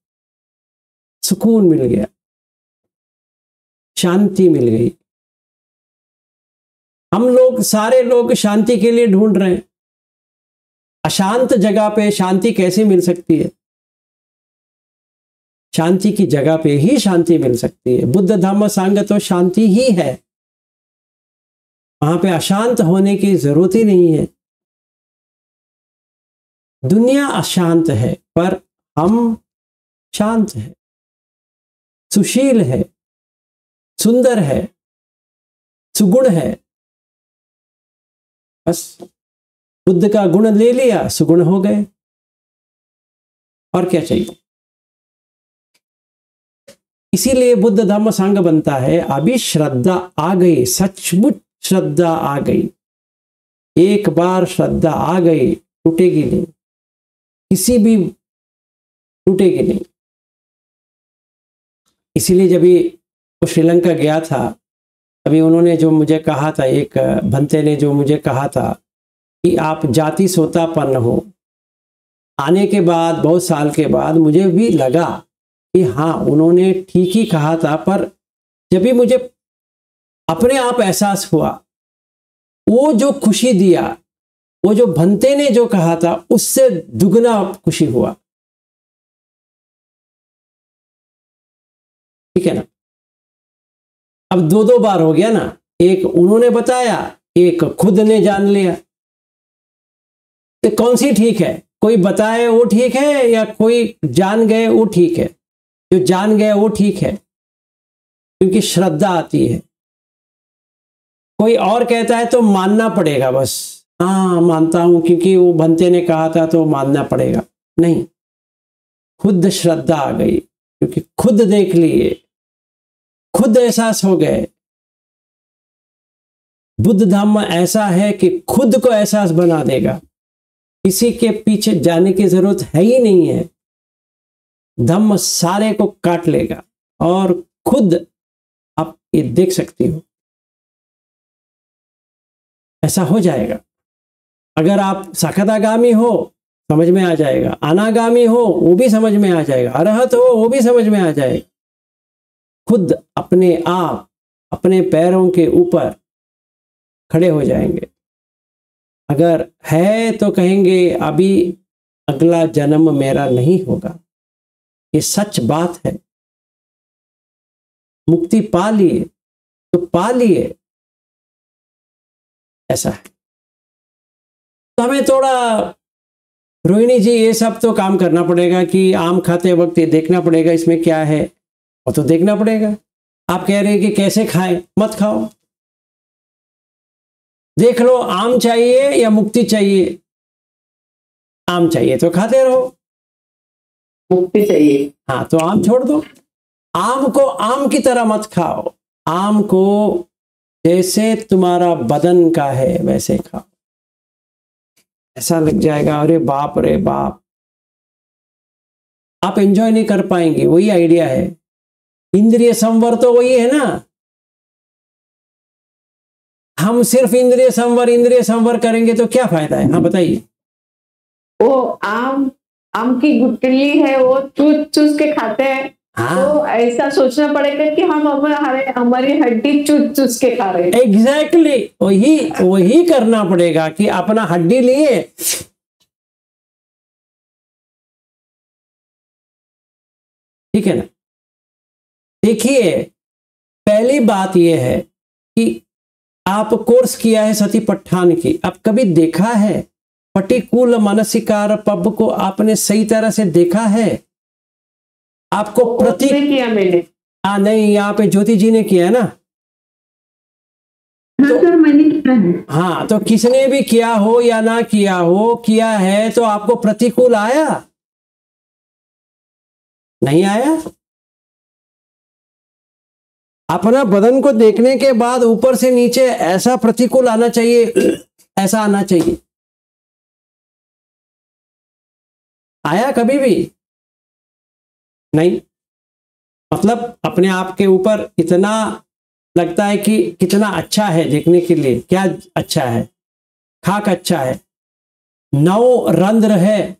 सुकून मिल गया, शांति मिल गई। हम लोग सारे लोग शांति के लिए ढूंढ रहे हैं, अशांत जगह पे शांति कैसे मिल सकती है? शांति की जगह पे ही शांति मिल सकती है। बुद्ध धम्म संघ तो शांति ही है, वहां पे अशांत होने की जरूरत ही नहीं है। दुनिया अशांत है पर हम शांत है, सुशील है, सुंदर है, सुगुण है। बस बुद्ध का गुण ले लिया, सुगुण हो गए, और क्या चाहिए? इसीलिए बुद्ध धम्म संघ बनता है। अभी श्रद्धा आ गई, सचमुच श्रद्धा आ गई, एक बार श्रद्धा आ गई टूटेगी नहीं, किसी भी टूटेगी नहीं। इसीलिए जब वो श्रीलंका गया था, अभी उन्होंने जो मुझे कहा था, एक भंते ने जो मुझे कहा था कि आप जाति सोतापन्न हो, आने के बाद बहुत साल के बाद मुझे भी लगा कि हाँ उन्होंने ठीक ही कहा था, पर जब भी मुझे अपने आप एहसास हुआ, वो जो खुशी दिया, वो जो भंते ने जो कहा था, उससे दुगना खुशी हुआ। ठीक है ना? अब दो बार हो गया ना, एक उन्होंने बताया, एक खुद ने जान लिया। तो कौन सी ठीक है? कोई बताए वो ठीक है, या कोई जान गए वो ठीक है? जो जान गए वो ठीक है, क्योंकि श्रद्धा आती है। कोई और कहता है तो मानना पड़ेगा, बस हाँ मानता हूं क्योंकि वो भंते ने कहा था तो मानना पड़ेगा। नहीं, खुद श्रद्धा आ गई, क्योंकि खुद देख लिए, खुद एहसास हो गए। बुद्ध धम्म ऐसा है कि खुद को एहसास बना देगा, किसी के पीछे जाने की जरूरत है ही नहीं है। धम्म सारे को काट लेगा, और खुद आप ये देख सकती हो, ऐसा हो जाएगा। अगर आप सखदागामी हो समझ में आ जाएगा, अनागामी हो वो भी समझ में आ जाएगा, अरहत हो वो भी समझ में आ जाएगा। खुद अपने आप अपने पैरों के ऊपर खड़े हो जाएंगे। अगर है तो कहेंगे अभी अगला जन्म मेरा नहीं होगा, ये सच बात है। मुक्ति पा लिए तो पा लिए, ऐसा है। तो हमें थोड़ा रोहिणी जी ये सब तो काम करना पड़ेगा कि आम खाते वक्त ये देखना पड़ेगा इसमें क्या है, और तो देखना पड़ेगा। आप कह रहे हैं कि कैसे खाएं, मत खाओ, देख लो आम चाहिए या मुक्ति चाहिए। आम चाहिए तो खाते रहो, मुक्ति चाहिए हाँ तो आम छोड़ दो। आम को आम की तरह मत खाओ, आम को जैसे तुम्हारा बदन का है वैसे खाओ। ऐसा लग जाएगा अरे बाप रे बाप, आप एंजॉय नहीं कर पाएंगे। वही आइडिया है, इंद्रिय संवर तो वही है ना। हम सिर्फ इंद्रिय संवर करेंगे तो क्या फायदा है? हाँ बताइए। वो आम की गुठली है, वो चूस के खाते हैं। हाँ तो ऐसा सोचना पड़ेगा कि हम हमारी हड्डी चूस के खा रहे हैं। एग्जैक्टली वही करना पड़ेगा कि अपना हड्डी लिए ठीक है ना। देखिए पहली बात यह है कि आप कोर्स किया है सतीपट्ठान की, आप कभी देखा है प्रतिकूल मानसिकार पब को आपने सही तरह से देखा है? आपको किया मैंने। नहीं, यहाँ पे ज्योति जी ने किया है ना। हाँ सर मैंने किया है। हाँ तो किसने भी किया हो या ना किया हो, किया है तो आपको प्रतिकूल आया? नहीं आया। अपना बदन को देखने के बाद ऊपर से नीचे ऐसा प्रतिकूल आना चाहिए, ऐसा आना चाहिए। आया कभी भी नहीं। मतलब अपने आप के ऊपर इतना लगता है कि कितना अच्छा है देखने के लिए। क्या अच्छा है? खाक अच्छा है, 9 रंध्र है,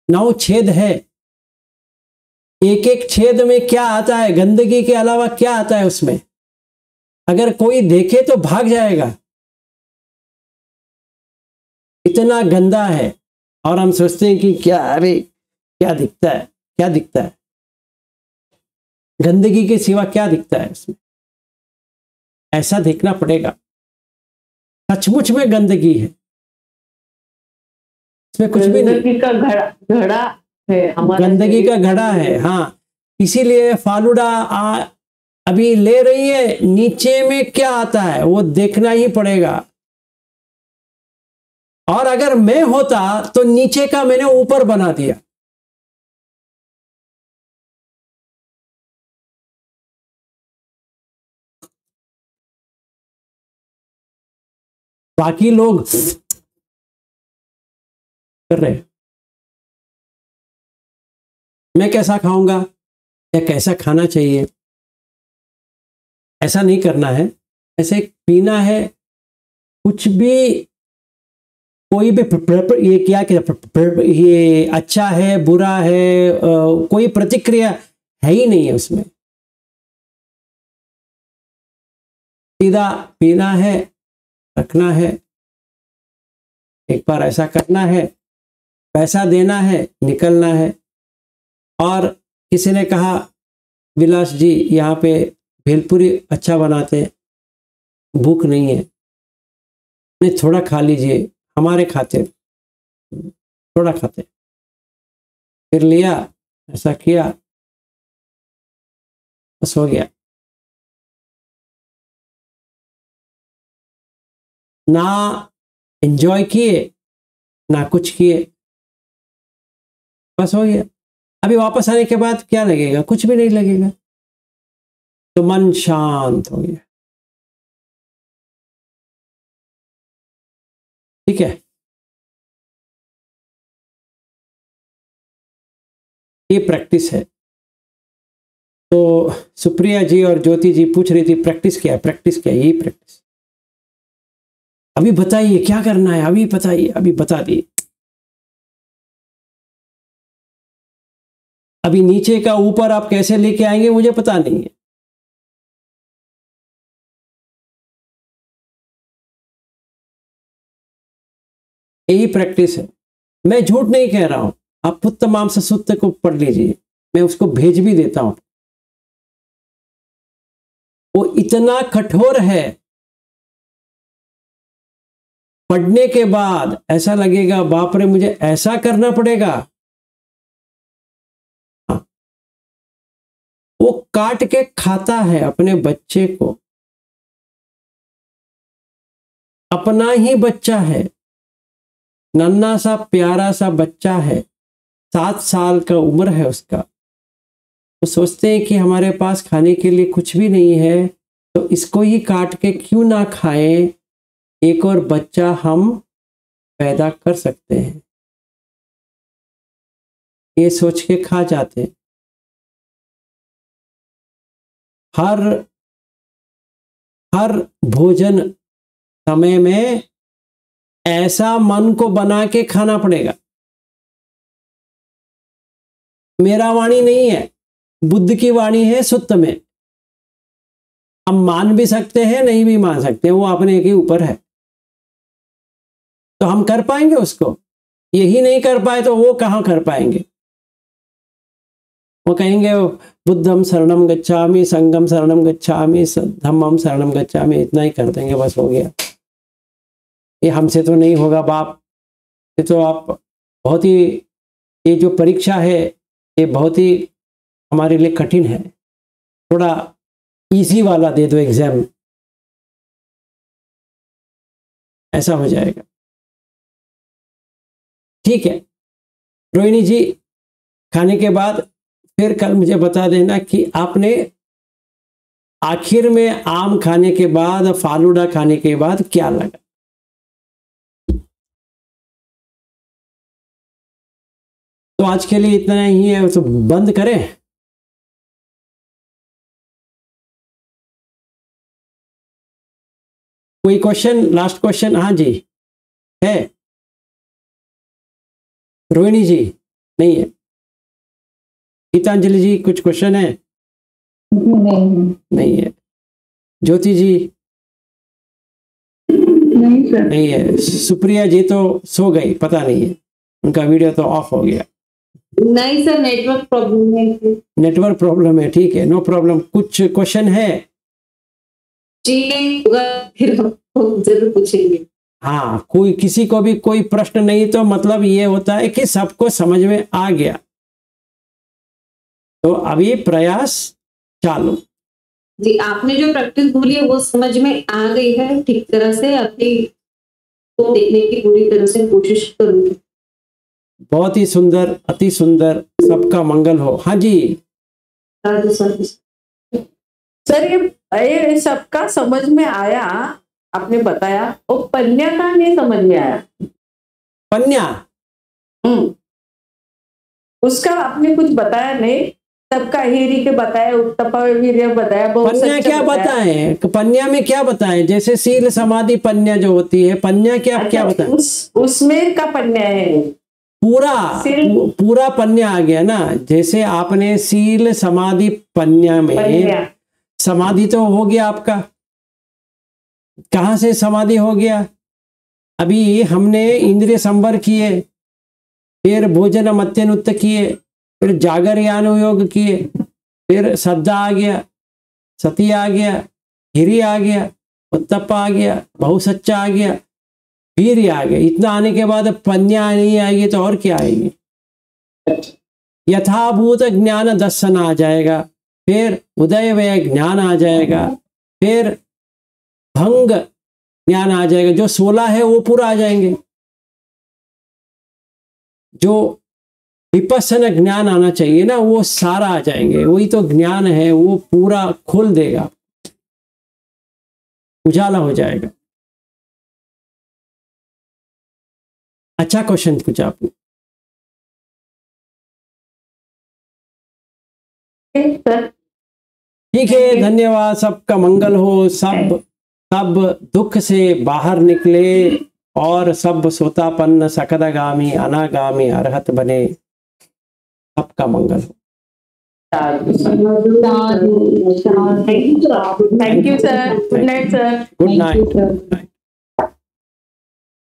9 छेद है। एक एक छेद में क्या आता है? गंदगी के अलावा क्या आता है उसमें? अगर कोई देखे तो भाग जाएगा, इतना गंदा है। और हम सोचते हैं कि क्या, अरे क्या दिखता है, क्या दिखता है? गंदगी के सिवा क्या दिखता है उसमें? ऐसा देखना पड़ेगा। सचमुच में गंदगी है, इसमें कुछ भी नहीं। गंदगी का घड़ा है हमारा, गंदगी का घड़ा है, हाँ। इसीलिए फालूडा अभी ले रही है, नीचे में क्या आता है वो देखना ही पड़ेगा। और अगर मैं होता तो नीचे का मैंने ऊपर बना दिया। बाकी लोग कर रहे हैं, मैं कैसा खाऊंगा या कैसा खाना चाहिए, ऐसा नहीं करना है। ऐसे पीना है, कुछ भी, कोई भी ये क्या ये अच्छा है बुरा है, कोई प्रतिक्रिया है ही नहीं है उसमें। सीधा पीना है, रखना है, एक बार ऐसा करना है, पैसा देना है, निकलना है। और किसी ने कहा विलास जी यहाँ पे भेलपुरी अच्छा बनाते हैं, भूख नहीं है, नहीं थोड़ा खा लीजिए, हमारे खाते थोड़ा खाते। फिर लिया, ऐसा किया, बस हो गया। ना एंजॉय किए ना कुछ किए, बस हो गया। अभी वापस आने के बाद क्या लगेगा? कुछ भी नहीं लगेगा। तो मन शांत हो गया। ठीक है, ये प्रैक्टिस है। तो सुप्रिया जी और ज्योति जी पूछ रही थी प्रैक्टिस क्या है, प्रैक्टिस क्या है? यही प्रैक्टिस। अभी बताइए क्या करना है, अभी बताइए, अभी बता दिए। अभी नीचे का ऊपर आप कैसे लेके आएंगे मुझे पता नहीं है। यही प्रैक्टिस है। मैं झूठ नहीं कह रहा हूं, आप पुत्त मांस सूत्र को पढ़ लीजिए, मैं उसको भेज भी देता हूं। वो इतना कठोर है, पढ़ने के बाद ऐसा लगेगा बाप रे मुझे ऐसा करना पड़ेगा। हाँ। वो काट के खाता है अपने बच्चे को, अपना ही बच्चा है, नन्ना सा प्यारा सा बच्चा है, 7 साल का उम्र है उसका। तो सोचते हैं कि हमारे पास खाने के लिए कुछ भी नहीं है, तो इसको ही काट के क्यों ना खाएं, एक और बच्चा हम पैदा कर सकते हैं। ये सोच के खा जाते हैं। हर भोजन समय में ऐसा मन को बना के खाना पड़ेगा। मेरा वाणी नहीं है, बुद्ध की वाणी है सुत्त में। हम मान भी सकते हैं, नहीं भी मान सकते, वो अपने के ऊपर है। तो हम कर पाएंगे उसको? यही नहीं कर पाए तो वो कहाँ कर पाएंगे? वो कहेंगे बुद्धम शरणम गच्छामि, संगम शरणम गच्छामि, धम्मम शरणम गच्छामि, इतना ही कर देंगे, बस हो गया। ये हमसे तो नहीं होगा बाप, ये तो आप बहुत ही, ये जो परीक्षा है ये बहुत ही हमारे लिए कठिन है, थोड़ा इजी वाला दे दो एग्जाम, ऐसा हो जाएगा। ठीक है रोहिणी जी, खाने के बाद फिर कल मुझे बता देना कि आपने आखिर में आम खाने के बाद, फालूदा खाने के बाद क्या लगा? तो आज के लिए इतना ही है, तो बंद करें। कोई क्वेश्चन, लास्ट क्वेश्चन? हाँ जी, है रोहिणी जी? नहीं है। गीतांजलि जी कुछ क्वेश्चन है? नहीं है। ज्योति जी? नहीं सर। नहीं है। सुप्रिया जी तो सो गई, पता नहीं है, उनका वीडियो तो ऑफ हो गया। नहीं सर, नेटवर्क प्रॉब्लम है। नेटवर्क प्रॉब्लम है, ठीक है, नो प्रॉब्लम। कुछ क्वेश्चन है? जी होगा, फिर हम जरूर पूछेंगे। हाँ, कोई किसी को भी कोई प्रश्न नहीं तो मतलब ये होता है कि सबको समझ में आ गया। तो अभी प्रयास चालू। जी, आपने जो प्रैक्टिस बोली है वो समझ में आ गई है ठीक तरह से। अभी तो देखने की पूरी तरह से कोशिश करूंगी। बहुत ही सुंदर, अति सुंदर, सबका मंगल हो। हाँ जी। सर ये सबका समझ में आया, आपने बताया। वो पन्या का नहीं समझ में आया। पन्या? उसका आपने कुछ बताया नहीं। सबका हेरी के बताया, उत्तपा वीर्य बताया, पन्या क्या बताएं? पन्या में क्या बताएं? जैसे सील समाधि पन्या जो होती है, पन्या क्या बताएं? उसमें का पन्या है पूरा पन्या आ गया ना। जैसे आपने सील समाधि पन्या में समाधि तो हो गया आपका। कहां से समाधि हो गया? अभी हमने इंद्रिय संवर किए, फिर भोजन मत्यनुत्त किए, फिर जागर यान योग किए, फिर श्रद्धा आ गया, सती आ गया, हिरी आ गया, उत्तप्पा आ गया, बहुसच्चा आ गया, वीर्य आ गया। इतना आने के बाद पन्या नहीं आएगी तो और क्या आएगी? यथाभूत ज्ञान दर्शन आ जाएगा, फिर उदय व्यय ज्ञान आ जाएगा, फिर भंग ज्ञान आ जाएगा। जो 16 है वो पूरा आ जाएंगे। जो विपස්සना ज्ञान आना चाहिए ना, वो सारा आ जाएंगे। वही तो ज्ञान है, वो पूरा खोल देगा, उजाला हो जाएगा। अच्छा क्वेश्चन पूछा आपने। ठीक है, धन्यवाद। सबका मंगल हो। सब दुख से बाहर निकले और सब सोतापन्न, सकदागामी, अनागामी, अरहत बने। सबका मंगल हो। Thank you sir. Good night sir. Good night.